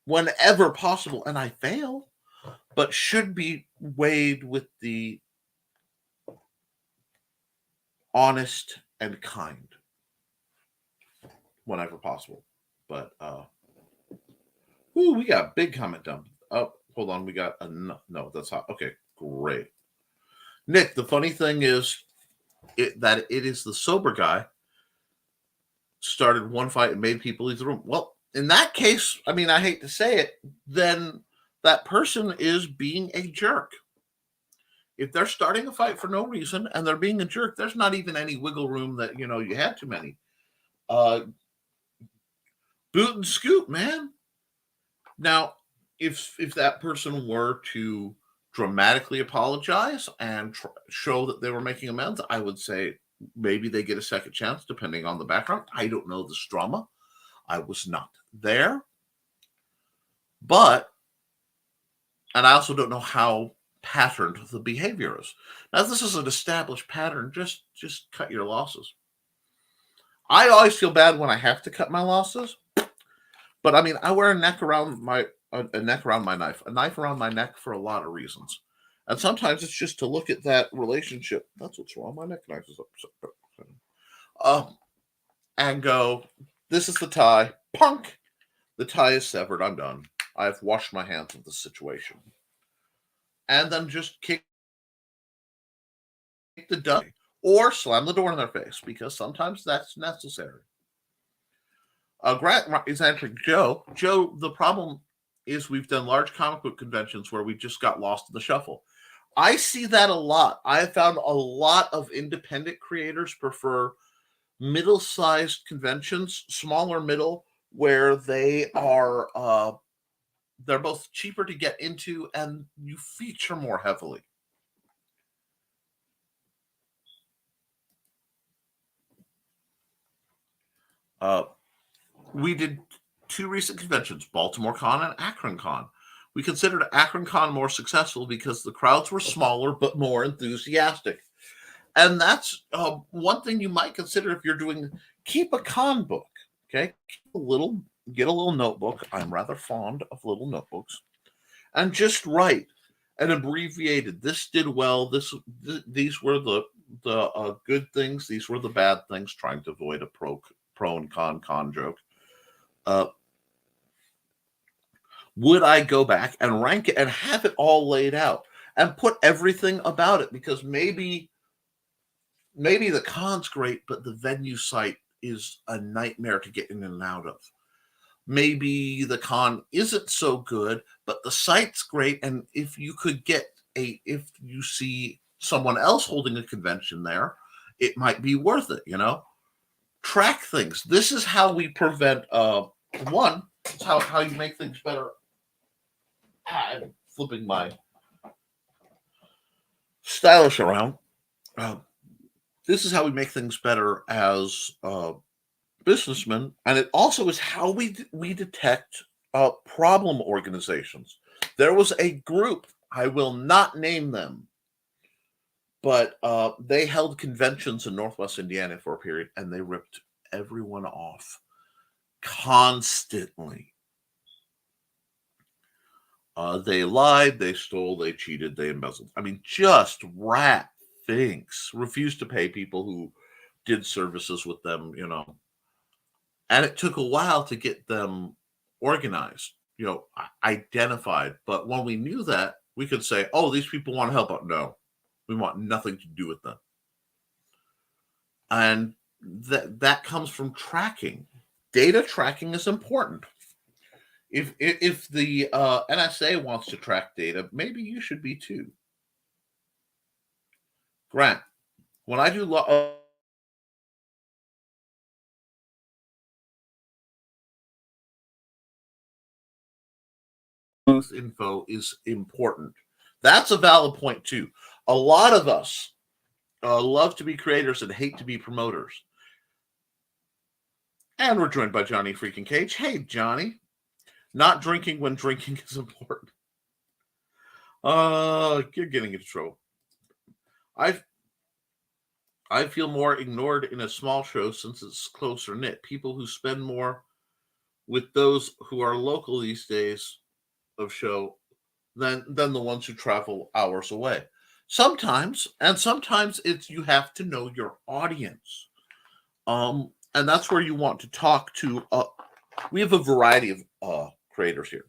whenever possible, and I fail, but should be weighed with the honest and kind whenever possible. But we got a big comment down. Oh, hold on, we got a no, that's hot. Okay, great. Nick, the funny thing is that it is the sober guy started one fight and made people leave the room. Well, in that case, I mean, I hate to say it, then that person is being a jerk. If they're starting a fight for no reason and they're being a jerk, there's not even any wiggle room that, you had too many. Boot and scoop, man. Now, if that person were to dramatically apologize and show that they were making amends, I would say maybe they get a second chance, depending on the background. I don't know the drama. I was not there. And I also don't know how patterned the behavior is. Now, if this is an established pattern, just cut your losses. I always feel bad when I have to cut my losses, but I mean, I wear a knife around my knife around my neck for a lot of reasons, and sometimes it's just to look at that relationship. That's what's wrong. My neck knife is up. And go. This is the tie. Punk. The tie is severed. I'm done. I've washed my hands of the situation. And then just kick the dust or slam the door in their face because sometimes that's necessary. Grant is answering Joe. Joe, the problem is we've done large comic book conventions where we just got lost in the shuffle. I see that a lot. I have found a lot of independent creators prefer middle-sized conventions, smaller middle, where they are they're both cheaper to get into and you feature more heavily. We did 2 recent conventions, Baltimore Con and Akron Con. We considered Akron Con more successful because the crowds were smaller but more enthusiastic. And that's one thing you might consider if you're keep a con book. Okay, get a little notebook. I'm rather fond of little notebooks, and just write an abbreviated. This did well. These were the good things. These were the bad things. Trying to avoid a pro and con joke. Would I go back and rank it and have it all laid out and put everything about it? Because maybe the con's great, but the venue site is a nightmare to get in and out of. Maybe the con isn't so good, but the site's great. And if you see someone else holding a convention there, it might be worth it, Track things. This is how we prevent, one, it's how you make things better. I'm flipping my stylus around. This is how we make things better as businessmen, and it also is how we detect problem organizations. There was a group, I will not name them, but they held conventions in Northwest Indiana for a period, and they ripped everyone off constantly. They lied, they stole, they cheated, they embezzled. I mean, just rat things. Refused to pay people who did services with them, And it took a while to get them organized, identified. But when we knew that, we could say, oh, these people want to help out. No, we want nothing to do with them. And that comes from tracking. Data tracking is important. If the NSA wants to track data, maybe you should be too. Grant, when I do booth info is important. That's a valid point too. A lot of us love to be creators and hate to be promoters. And we're joined by Johnny freaking Cage. Hey, Johnny. Not drinking when drinking is important. You're getting into trouble. I feel more ignored in a small show since it's closer knit. People who spend more with those who are local these days of show than the ones who travel hours away. Sometimes it's you have to know your audience. And that's where you want to talk to. We have a variety of creators here,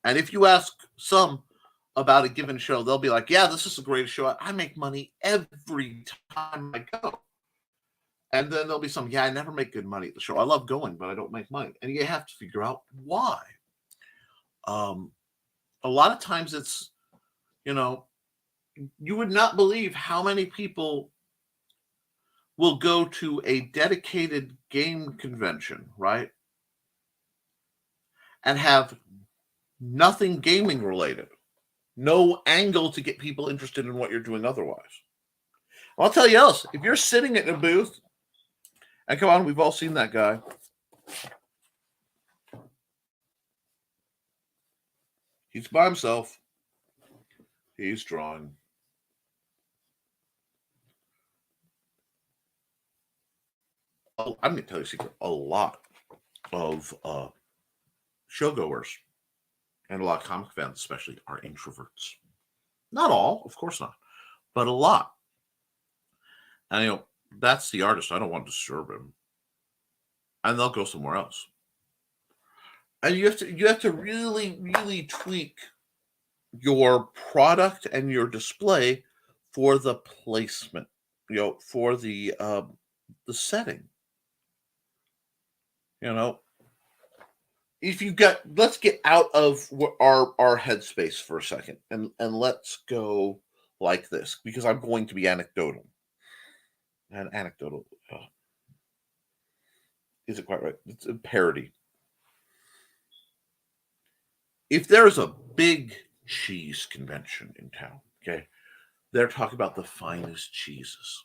and if you ask some about a given show, they'll be like, "Yeah, this is the greatest show. I make money every time I go." And then there'll be some, "Yeah, I never make good money at the show. I love going, but I don't make money." And you have to figure out why. A lot of times it's, you would not believe how many people will go to a dedicated game convention, right? And have nothing gaming related, no angle to get people interested in what you're doing otherwise. I'll tell you else, if you're sitting at a booth, and come on, we've all seen that guy. He's by himself. He's drawing. I'm going to tell you a secret. A lot of showgoers and a lot of comic fans especially are introverts. Not all, of course not, but a lot. And that's the artist. I don't want to disturb him. And they'll go somewhere else. And you have to really, really tweak your product and your display for the placement, for the setting. If you let's get out of our headspace for a second and let's go like this, because I'm going to be anecdotal. And anecdotal isn't quite right. It's a parody. If there's a big cheese convention in town, okay, they're talking about the finest cheeses.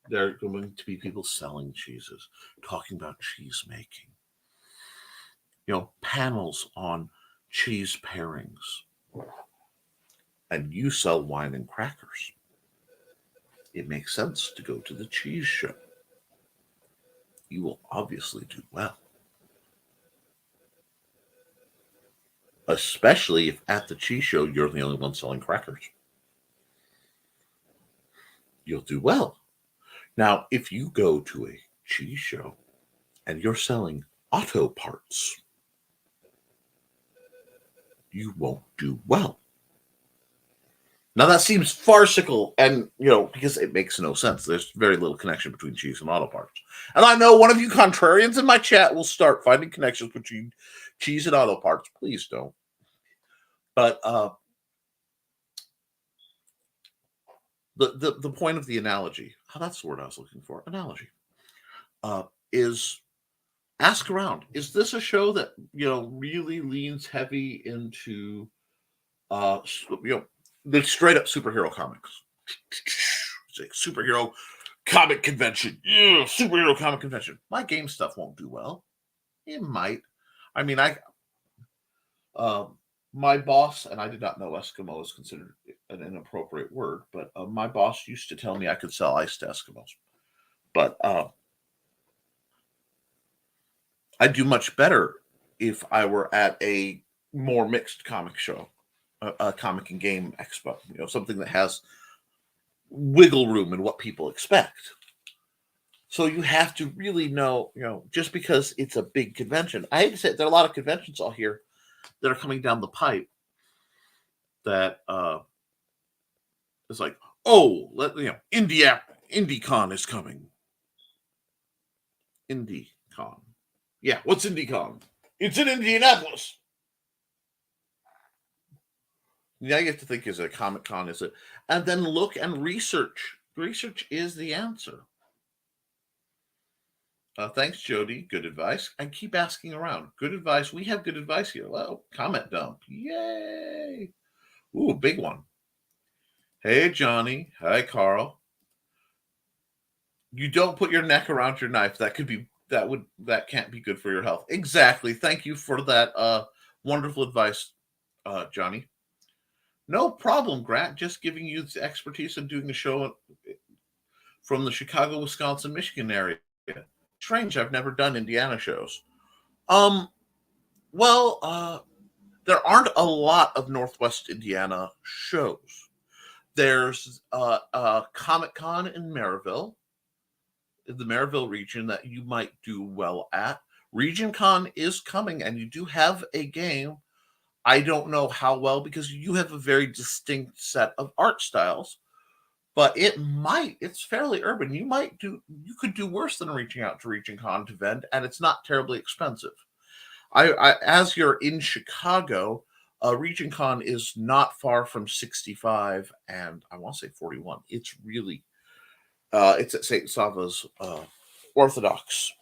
There are going to be people selling cheeses, talking about cheese making. Panels on cheese pairings. And you sell wine and crackers. It makes sense to go to the cheese show. You will obviously do well. especially if at the cheese show you're the only one selling crackers. You'll do well. Now, if you go to a cheese show and you're selling auto parts, you won't do well. Now, that seems farcical, and, because it makes no sense. There's very little connection between cheese and auto parts. And I know one of you contrarians in my chat will start finding connections between cheese and auto parts. Please don't. But the point of the analogy, that's the word I was looking for, analogy, is ask around. Is this a show that, really leans heavy into, the straight up superhero comics? It's a superhero comic convention. Yeah, superhero comic convention. My game stuff won't do well. It might. I mean, my boss, and I did not know Eskimo is considered an inappropriate word, but my boss used to tell me I could sell ice to Eskimos. But I'd do much better if I were at a more mixed comic show, a comic and game expo, something that has wiggle room in what people expect. So you have to really know, just because it's a big convention. I hate to say it, there are a lot of conventions out here that are coming down the pipe that is like, IndieCon is coming. IndieCon. Yeah, what's IndieCon? It's in Indianapolis. Now you have to think, is it a Comic Con? Is it? And then look and research. Research is the answer. Thanks, Jody. Good advice. And keep asking around. Good advice. We have good advice here. Well, comment dump. Yay. Ooh, big one. Hey, Johnny. Hi, Carl. You don't put your neck around your knife. That can't be good for your health. Exactly. Thank you for that wonderful advice, Johnny. No problem, Grant. Just giving you the expertise in doing the show from the Chicago, Wisconsin, Michigan area. Strange, I've never done Indiana shows. There aren't a lot of Northwest Indiana shows. There's Comic Con in Maryville, in the Maryville region, that you might do well at. Region Con is coming, and you do have a game. I don't know how well, because you have a very distinct set of art styles, but it's fairly urban. You could do worse than reaching out to Region Con to vend, and it's not terribly expensive. As you're in Chicago, Region Con is not far from 65 and I want to say 41. It's really, it's at St. Sava's Orthodox,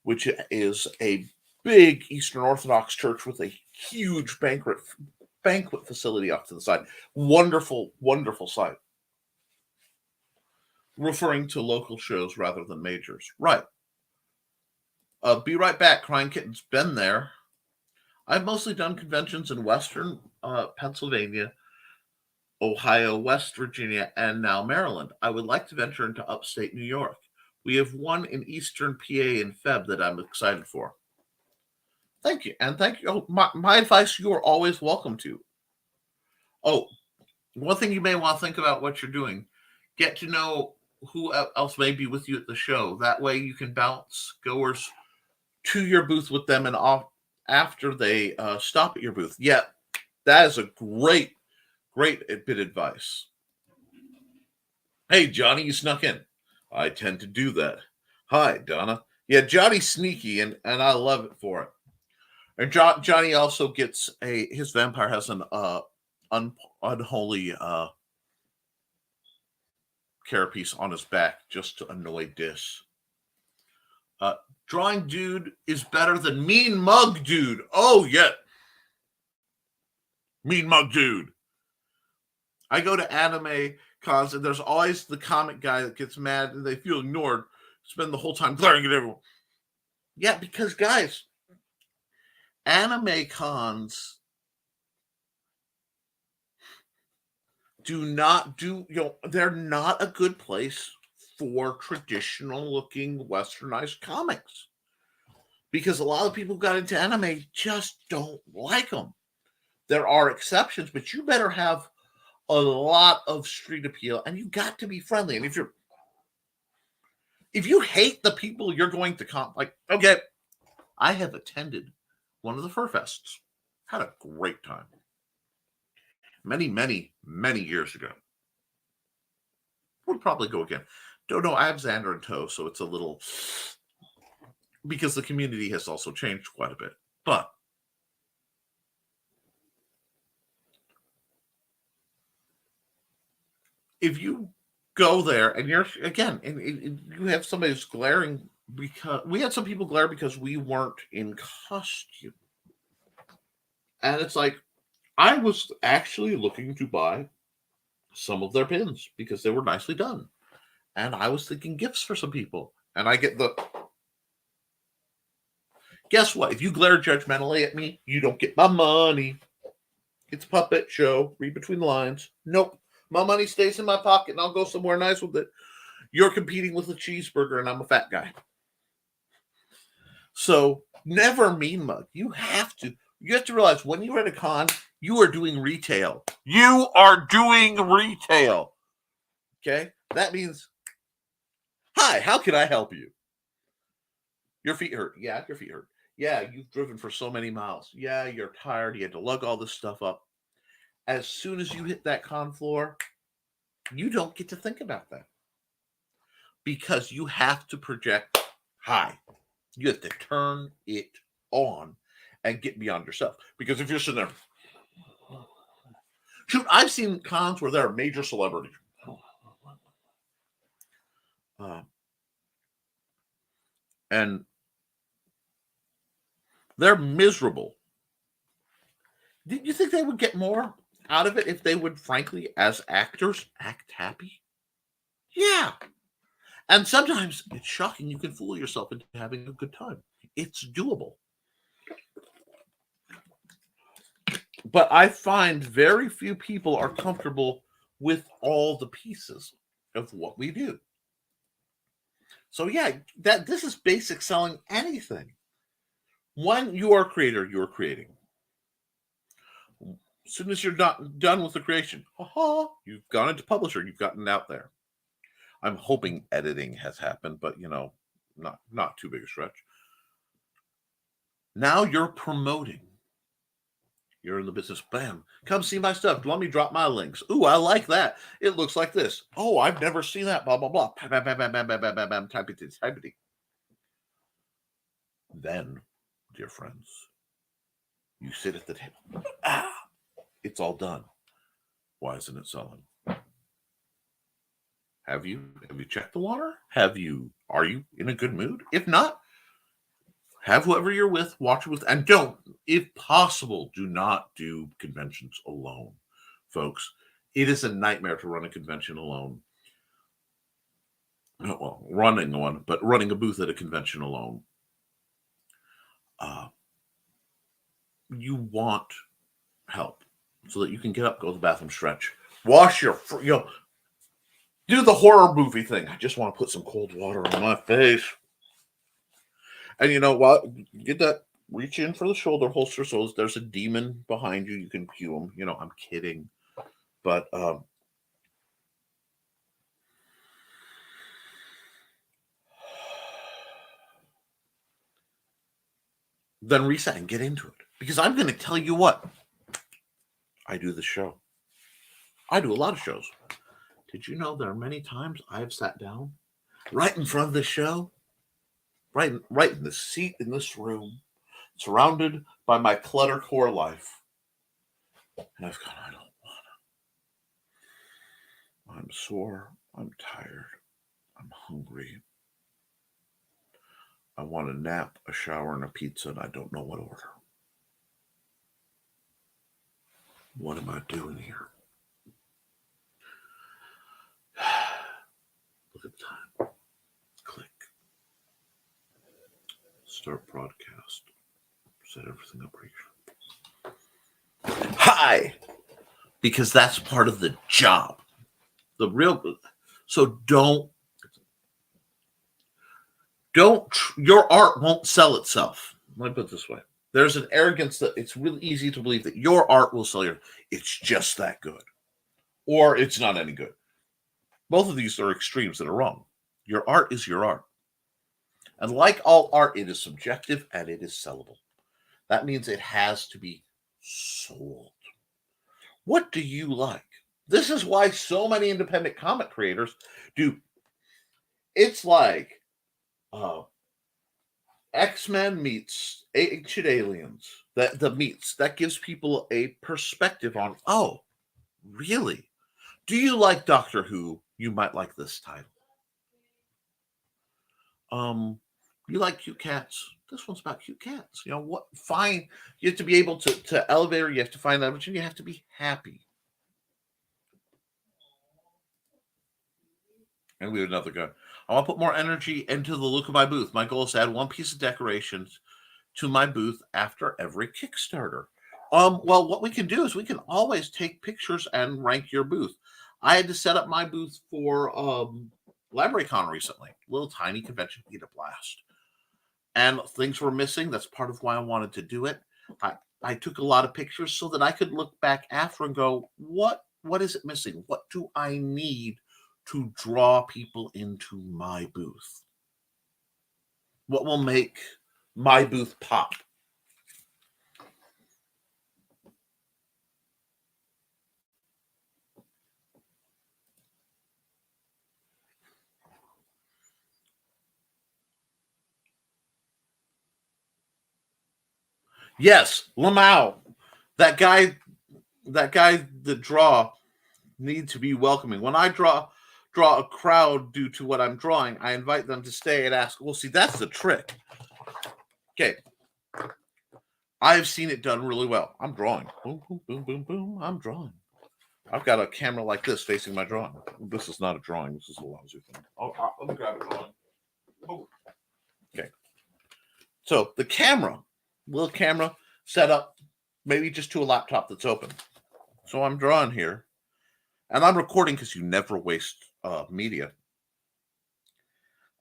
which is a big Eastern Orthodox church with a huge banquet facility off to the side. Wonderful, wonderful site. Referring to local shows rather than majors. Right. Be right back, Crying Kitten's been there. I've mostly done conventions in Western Pennsylvania, Ohio, West Virginia, and now Maryland. I would like to venture into upstate New York. We have one in Eastern PA in Feb that I'm excited for. Thank you. And thank you. Oh, my advice, you are always welcome to. Oh, one thing you may want to think about what you're doing. Get to know who else may be with you at the show. That way you can bounce goers to your booth with them and off after they stop at your booth. Yeah, that is a great bit of advice. Hey, Johnny, you snuck in. I tend to do that. Hi, Donna. Yeah, Johnny's sneaky, and I love it for it. And Johnny also gets his vampire has an unholy carapace on his back just to annoy Dis. Drawing Dude is better than Mean Mug Dude. Oh, yeah. Mean Mug Dude. I go to anime cons, and there's always the comic guy that gets mad and they feel ignored, spend the whole time glaring at everyone. Yeah, because, guys, anime cons they're not a good place for traditional looking westernized comics. because a lot of people who got into anime just don't like them. There are exceptions, but you better have a lot of street appeal, and you got to be friendly. And if you hate the people you're going to like, okay, I have attended one of the fur fests, had a great time many, many, many years ago. Would probably go again. Don't know. I have Xander in tow, so it's a little, because the community has also changed quite a bit. But if you go there and you're, again, and you have somebody who's glaring, because we had some people glare because we weren't in costume. And it's like, I was actually looking to buy some of their pins because they were nicely done. And I was thinking gifts for some people. And I get the, guess what? If you glare judgmentally at me, you don't get my money. It's a puppet show. Read between the lines. Nope. My money stays in my pocket and I'll go somewhere nice with it. You're competing with a cheeseburger and I'm a fat guy. So never mean mug. You have to realize when you're at a con, you are doing retail. You are doing retail. Okay? That means, hi, how can I help you? Your feet hurt. Yeah, your feet hurt. Yeah, you've driven for so many miles. Yeah, you're tired. You had to lug all this stuff up. As soon as you hit that con floor, you don't get to think about that. Because you have to project high. You have to turn it on and get beyond yourself. Because if you're sitting there, shoot, I've seen cons where there are major celebrities. And they're miserable. Do you think they would get more out of it if they would, frankly, as actors, act happy? Yeah. And sometimes it's shocking. You can fool yourself into having a good time. It's doable. But I find very few people are comfortable with all the pieces of what we do. So yeah, this is basic selling anything. When you are a creator, you're creating. As soon as you're done with the creation, you've gone into publisher, you've gotten out there. I'm hoping editing has happened, but not too big a stretch. Now you're promoting. You're in the business. Bam. Come see my stuff. Let me drop my links. Ooh, I like that. It looks like this. Oh, I've never seen that. Blah, blah, blah. Bam, bam, bam, bam, bam, bam, bam, bam, bam. Type it. Then, dear friends, you sit at the table. It's all done. Why isn't it selling? Have you checked the water? Are you in a good mood? If not, have whoever you're with, watch it with, and don't, if possible, do not do conventions alone, folks. It is a nightmare to run a convention alone. Well, running one, but running a booth at a convention alone. You want help so that you can get up, go to the bathroom, stretch, wash your, do the horror movie thing. I just want to put some cold water on my face. And you know what? Get that, reach in for the shoulder holster. So there's a demon behind you. You can cue him. I'm kidding. But then reset and get into it. Because I'm going to tell you what. I do the show. I do a lot of shows. Did you know there are many times I've sat down right in front of the show, right in the seat in this room, surrounded by my cluttercore life. And I've gone, I don't want to. I'm sore. I'm tired. I'm hungry. I want a nap, a shower, and a pizza, and I don't know what order. What am I doing here? Look at the time. Click. Start broadcast. Set everything up right. Hi! Because that's part of the job. So don't Your art won't sell itself. Let me put it this way. There's an arrogance that it's really easy to believe that your art will sell it's just that good. Or it's not any good. Both of these are extremes that are wrong. Your art is your art. And like all art, it is subjective and it is sellable. That means it has to be sold. What do you like? This is why so many independent comic creators do. It's like X-Men meets Ancient Aliens. The meets. That gives people a perspective on, oh, really? Do you like Doctor Who? You might like this title. You like cute cats? This one's about cute cats. You know what? Fine. You have to be able to elevate her. You have to find that, but you have to be happy. And we have another gun. I want to put more energy into the look of my booth. My goal is to add one piece of decorations to my booth after every Kickstarter. Well, what we can do is we can always take pictures and rank your booth. I had to set up my booth for LibraryCon recently. A little tiny convention, eat a blast. And things were missing. That's part of why I wanted to do it. I took a lot of pictures so that I could look back after and go, what is it missing? What do I need to draw people into my booth? What will make my booth pop? Yes, Lamau. That guy that draw need to be welcoming. When I draw a crowd due to what I'm drawing, I invite them to stay and ask, well, see, that's the trick. Okay. I've seen it done really well. I'm drawing. Boom, boom, boom, boom, boom. I'm drawing. I've got a camera like this facing my drawing. This is not a drawing. This is a lousy thing. Let me grab a drawing. Oh. Okay. So the camera, little camera set up maybe just to a laptop that's open. So I'm drawing here. And I'm recording because you never waste media.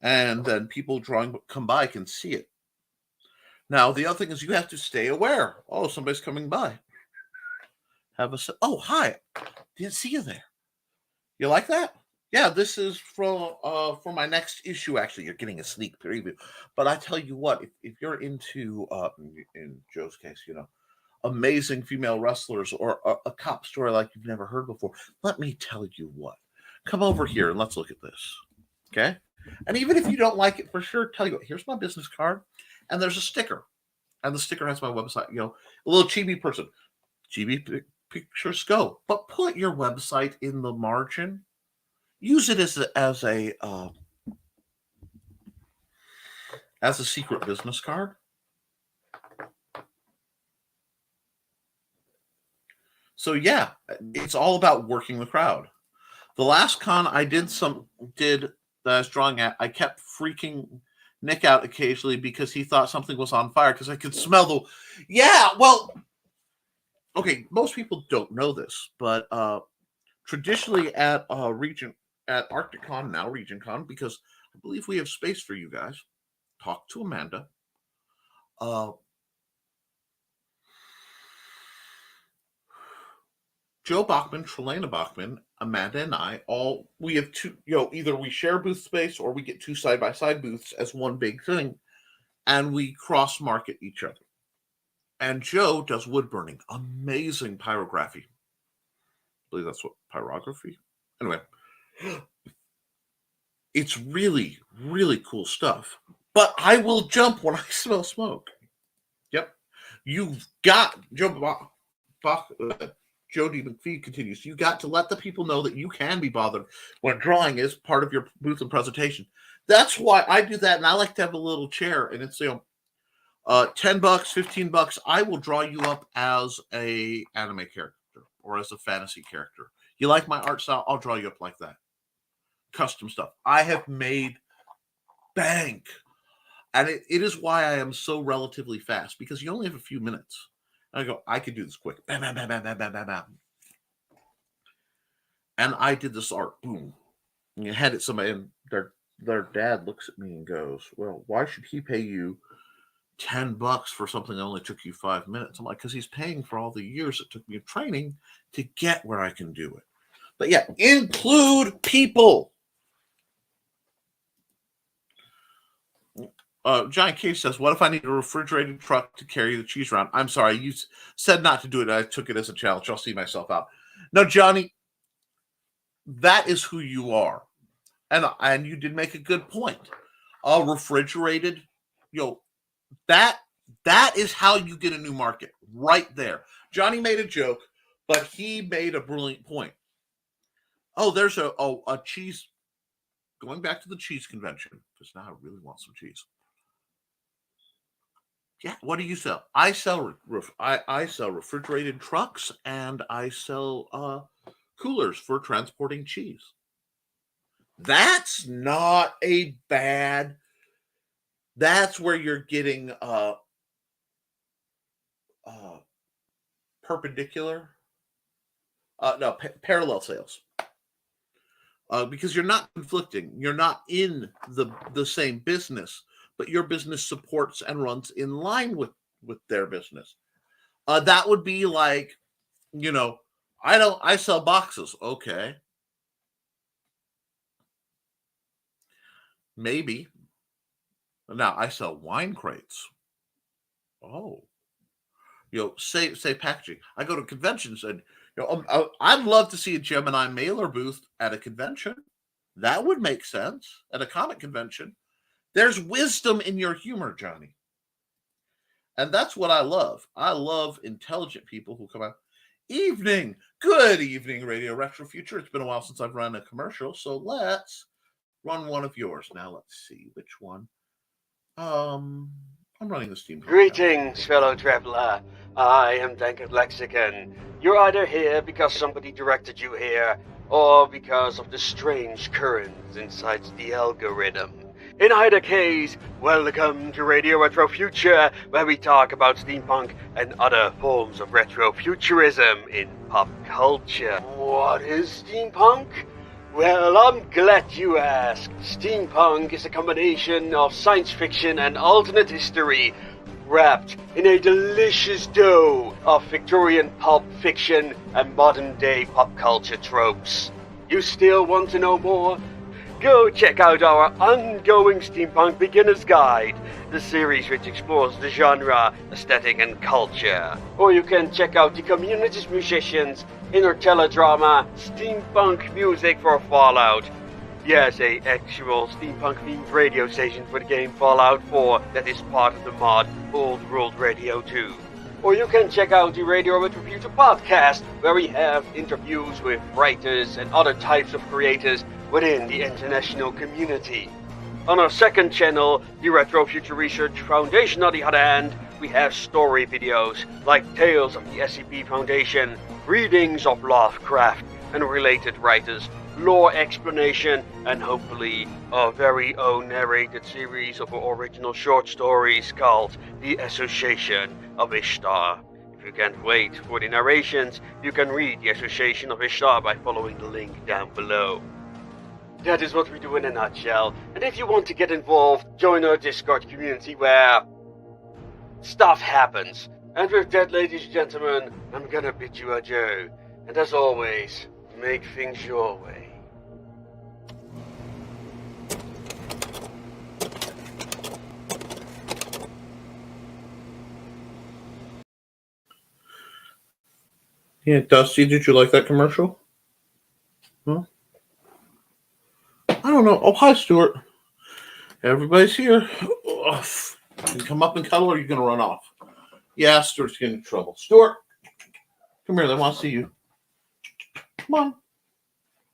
And then people drawing come by can see it. Now, the other thing is you have to stay aware. Oh, somebody's coming by. Oh, hi. Didn't see you there. You like that? Yeah, this is for my next issue, actually. You're getting a sneak preview. But I tell you what, if you're into, in Joe's case, amazing female wrestlers or a cop story like you've never heard before, let me tell you what. Come over here and let's look at this. Okay? And even if you don't like it for sure, tell you what, here's my business card. And there's a sticker. And the sticker has my website, a little chibi person. Chibi pictures go. But put your website in the margin. Use it as a secret business card. So yeah, it's all about working the crowd. The last con I did that I was drawing at, I kept freaking Nick out occasionally because he thought something was on fire because I could smell okay, most people don't know this, but traditionally at ArcticCon, now RegionCon, because I believe we have space for you guys, talk to Amanda. Joe Bachman, Trelana Bachman, Amanda, and we have two, either we share booth space or we get two side-by-side booths as one big thing, and we cross-market each other. And Joe does wood burning, amazing pyrography. I believe that's what pyrography. Anyway, it's really, really cool stuff. But I will jump when I smell smoke. Yep. You've got Joe D. McPhee continues. You got to let the people know that you can be bothered when drawing is part of your booth and presentation. That's why I do that, and I like to have a little chair, and it's $10, $15. I will draw you up as a anime character or as a fantasy character. You like my art style? I'll draw you up like that. Custom stuff. I have made bank, and it is why I am so relatively fast, because you only have a few minutes. I could do this quick. Bam, bam, bam, bam, bam, bam, bam, bam. And I did this art. Boom. And you had it somebody, and they're their dad looks at me and goes, "Well, why should he pay you $10 for something that only took you 5 minutes?" I'm like, "Because he's paying for all the years it took me of training to get where I can do it." But yeah, include people. Johnny Cage says, "What if I need a refrigerated truck to carry the cheese around?" I'm sorry, you said not to do it. I took it as a challenge. I'll see myself out. No, Johnny, that is who you are, and you did make a good point. Refrigerated, that is how you get a new market right there. Johnny made a joke, but he made a brilliant point. Oh, there's a cheese. Going back to the cheese convention, because now I really want some cheese. Yeah, what do you sell? I sell I sell refrigerated trucks, and I sell coolers for transporting cheese. That's not a bad. That's where you're getting perpendicular. Parallel sales. Because you're not conflicting. You're not in the same business, but your business supports and runs in line with their business. That would be like, I sell boxes. Okay. Maybe. Now I sell wine crates. Oh. Say packaging. I go to conventions and I'd love to see a Gemini mailer booth at a convention. That would make sense at a comic convention. There's wisdom in your humor, Johnny. And that's what I love. I love intelligent people who come out. Good evening, Radio Retro Future. It's been a while since I've run a commercial, so let's run one of yours. Now let's see which one. I'm running the Steam. Greetings, fellow traveler. I am Dankard Lexicon. You're either here because somebody directed you here, or because of the strange currents inside the algorithm. In either case, welcome to Radio Retro Future, where we talk about steampunk and other forms of retrofuturism in pop culture. What is steampunk? Well, I'm glad you asked. Steampunk is a combination of science fiction and alternate history, wrapped in a delicious dough of Victorian pulp fiction and modern-day pop culture tropes. You still want to know more? Go check out our ongoing Steampunk Beginner's Guide, the series which explores the genre, aesthetic and culture. Or you can check out the community's musicians, inner teledrama, steampunk music for Fallout. Yes, a actual steampunk-themed radio station for the game Fallout 4 that is part of the mod Old World Radio 2. Or you can check out the Radio Retro Future podcast, where we have interviews with writers and other types of creators within the international community. On our second channel, the Retro Future Research Foundation, on the other hand, we have story videos like Tales of the SCP Foundation, readings of Lovecraft and related writers, lore explanation, and hopefully our very own narrated series of our original short stories called The Association of Ishtar. If you can't wait for the narrations, you can read The Association of Ishtar by following the link down below. That is what we do in a nutshell, and if you want to get involved, join our Discord community where stuff happens. And with that, ladies and gentlemen, I'm gonna bid you adieu. And as always, make things your way. Yeah, Dusty, did you like that commercial? Huh? I don't know. Oh, hi, Stuart. Everybody's here. Ugh. You come up and cuddle, or are you going to run off? Yeah, Stuart's getting in trouble. Stuart, come here. They want to see you. Come on.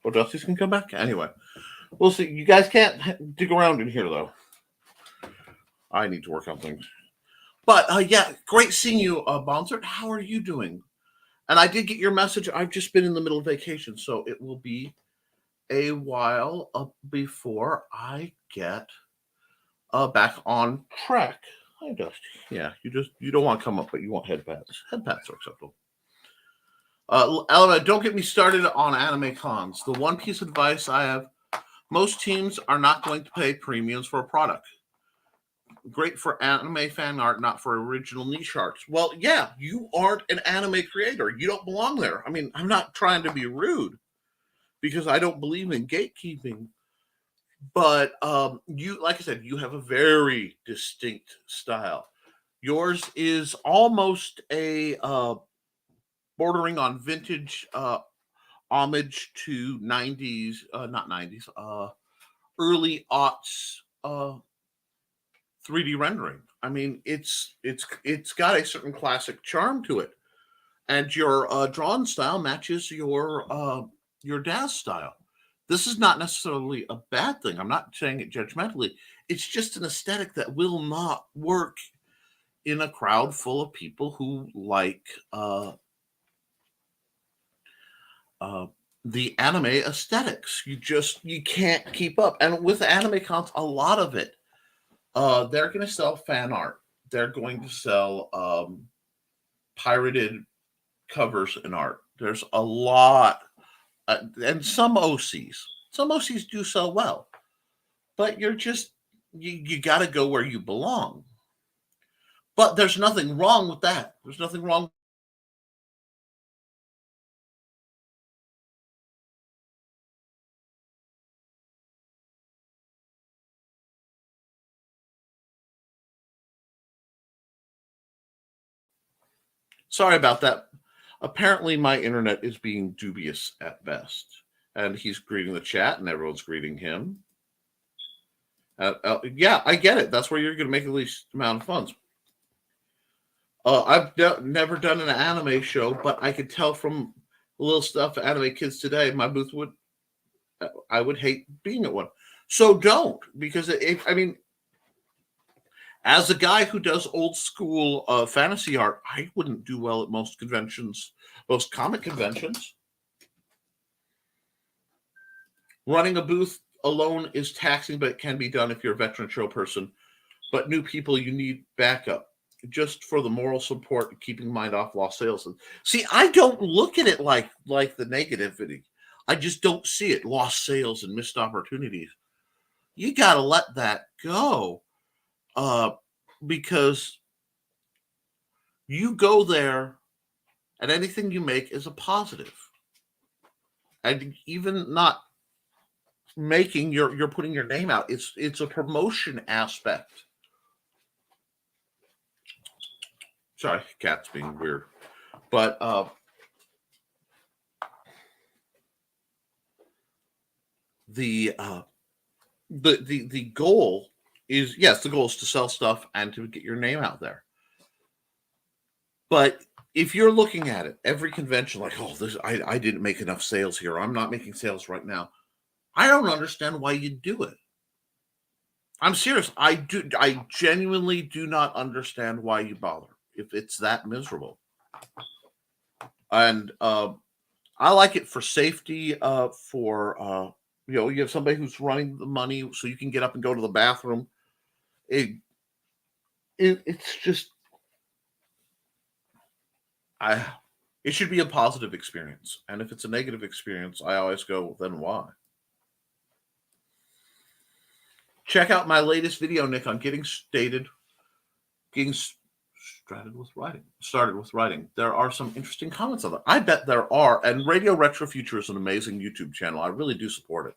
Oh, Dusty's can come back. Anyway, we'll see. You guys can't dig around in here, though. I need to work on things. But, yeah, great seeing you, Bonsert. How are you doing? And I did get your message. I've just been in the middle of vacation, so it will be a while before I get back on track. Hi, Dusty. Yeah, you don't want to come up, but you want head pats. Head pats are acceptable. Elena, don't get me started on anime cons. The one piece of advice I have, Most teams are not going to pay premiums for a product. Great for anime fan art, not for original niche arts. Well, yeah, you aren't an anime creator. You don't belong there. I mean, I'm not trying to be rude because I don't believe in gatekeeping. But you, like I said, you have a very distinct style. Yours is almost a bordering on vintage homage to 90s, not 90s, early aughts 3D rendering. I mean, it's got a certain classic charm to it, and your drawn style matches your dad's style. This is not necessarily a bad thing. I'm not saying it judgmentally. It's just an aesthetic that will not work in a crowd full of people who like the anime aesthetics. You can't keep up. And with anime cons, a lot of it, they're going to sell fan art. They're going to sell pirated covers and art. There's a lot, and some OCs. Some OCs do sell well, but you got to go where you belong. But there's nothing wrong with that. There's nothing wrong. Sorry about that. Apparently, my internet is being dubious at best. And he's greeting the chat, and everyone's greeting him. Yeah, I get it. That's where you're going to make the least amount of funds. I've never done an anime show, but I could tell from little stuff anime kids today, my booth I would hate being at one. So don't, because I mean, as a guy who does old school fantasy art, I wouldn't do well at most conventions, most comic conventions. Running a booth alone is taxing, but it can be done if you're a veteran show person. But new people, you need backup just for the moral support and keeping mind off lost sales. See, I don't look at it like the negativity. I just don't see it. Lost sales and missed opportunities. You got to let that go. Because you go there and anything you make is a positive. And even not making you're putting your name out. It's a promotion aspect. Sorry, cat's being weird. But the goal is, yes, the goal is to sell stuff and to get your name out there. But if you're looking at it, every convention, like, oh, I didn't make enough sales here. I'm not making sales right now. I don't understand why you do it. I'm serious. I genuinely do not understand why you bother if it's that miserable. And I like it for safety, for you have somebody who's running the money so you can get up and go to the bathroom. It's just it should be a positive experience. And if it's a negative experience, I always go, well, then why? Check out my latest video, Nick, on getting started with writing. There are some interesting comments on it. I bet there are. And Radio Retro Future is an amazing YouTube channel. I really do support it.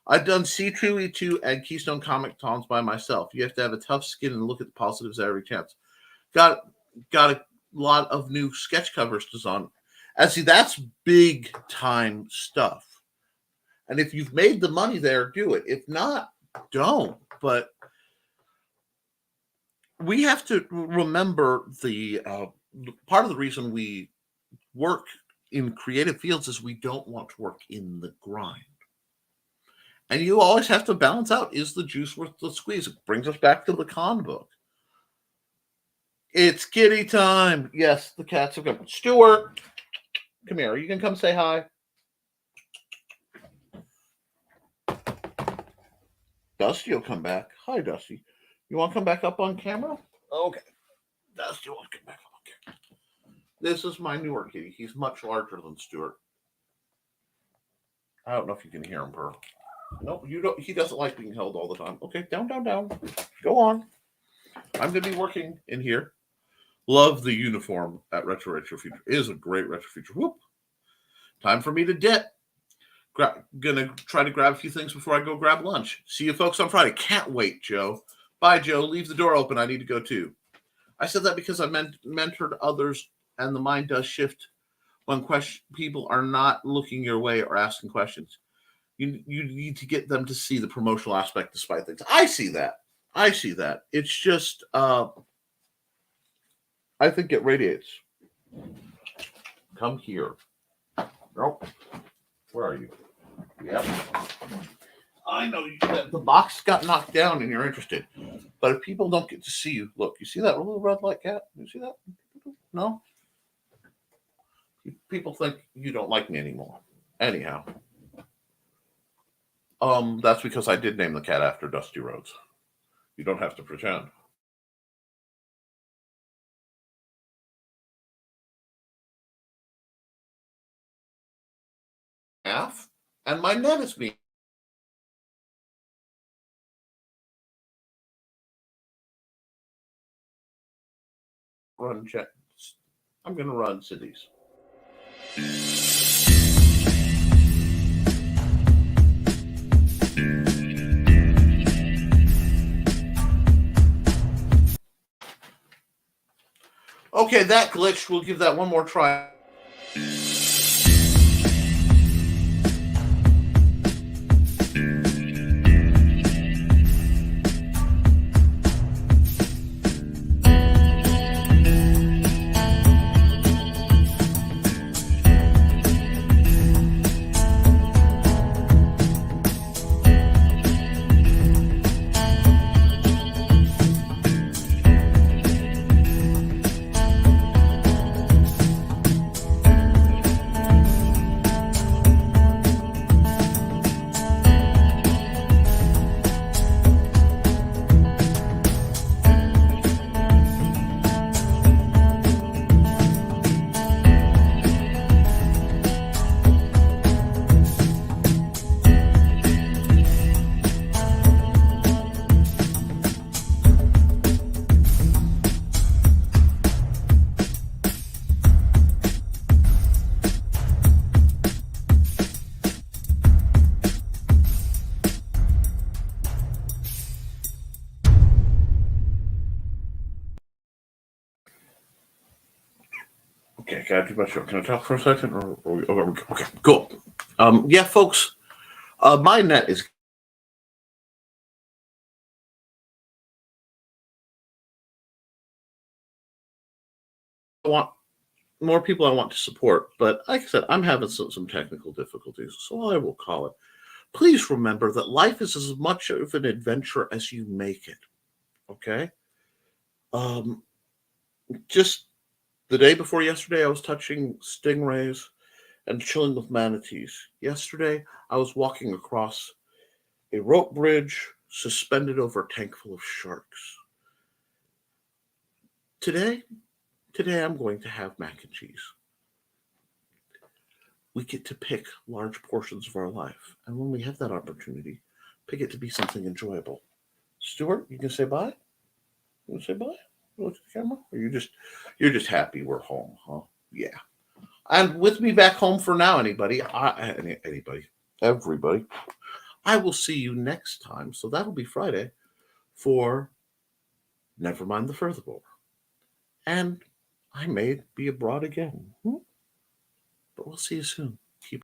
I've done C2E2 and Keystone Comic Cons by myself. You have to have a tough skin and look at the positives at every chance. Got a lot of new sketch covers designed. And see, that's big time stuff. And if you've made the money there, do it. If not, don't. But we have to remember the part of the reason we work in creative fields is we don't want to work in the grind. And you always have to balance out, is the juice worth the squeeze? It brings us back to the con book. It's kitty time. Yes, the cats have come. Stuart, come here. You can come say hi. Dusty will come back. Hi, Dusty. You want to come back up on camera? Okay. Dusty wants to come back up on camera. This is my newer kitty. He's much larger than Stuart. I don't know if you can hear him purr. No, you don't. He doesn't like being held all the time. Okay, down, down, down. Go on. I'm going to be working in here. Love the uniform at Retro Future. It is a great Retro Future. Whoop. Time for me to dip. Gonna try to grab a few things before I go grab lunch. See you folks on Friday. Can't wait, Joe. Bye, Joe. Leave the door open. I need to go too. I said that because I mentored others, and the mind does shift when people are not looking your way or asking questions. You need to get them to see the promotional aspect despite things. I see that. It's just I think it radiates. Come here. Nope. Where are you? Yep. I know the box got knocked down and you're interested. But if people don't get to see you, look, you see that little red light cat? You see that? No? People think you don't like me anymore. Anyhow. That's because I did name the cat after Dusty Rhodes. You don't have to pretend. Half, and my net is me. Run check. I'm gonna run cities. Okay, that glitched. We'll give that one more try. Okay, can I do my show? Can I talk for a second? Okay, cool. Yeah, folks, my net is. I want more people I want to support, but like I said, I'm having some technical difficulties, so I will call it. Please remember that life is as much of an adventure as you make it. Okay? Just the day before yesterday, I was touching stingrays and chilling with manatees. Yesterday, I was walking across a rope bridge suspended over a tank full of sharks. Today I'm going to have mac and cheese. We get to pick large portions of our life, and when we have that opportunity, pick it to be something enjoyable. Stuart, you can say bye. You can say bye. Look at the camera. Or you're just happy we're home, huh? Yeah. And with me back home for now, everybody. I will see you next time. So that'll be Friday for Nevermind the Furthermore. And I may be abroad again. But we'll see you soon.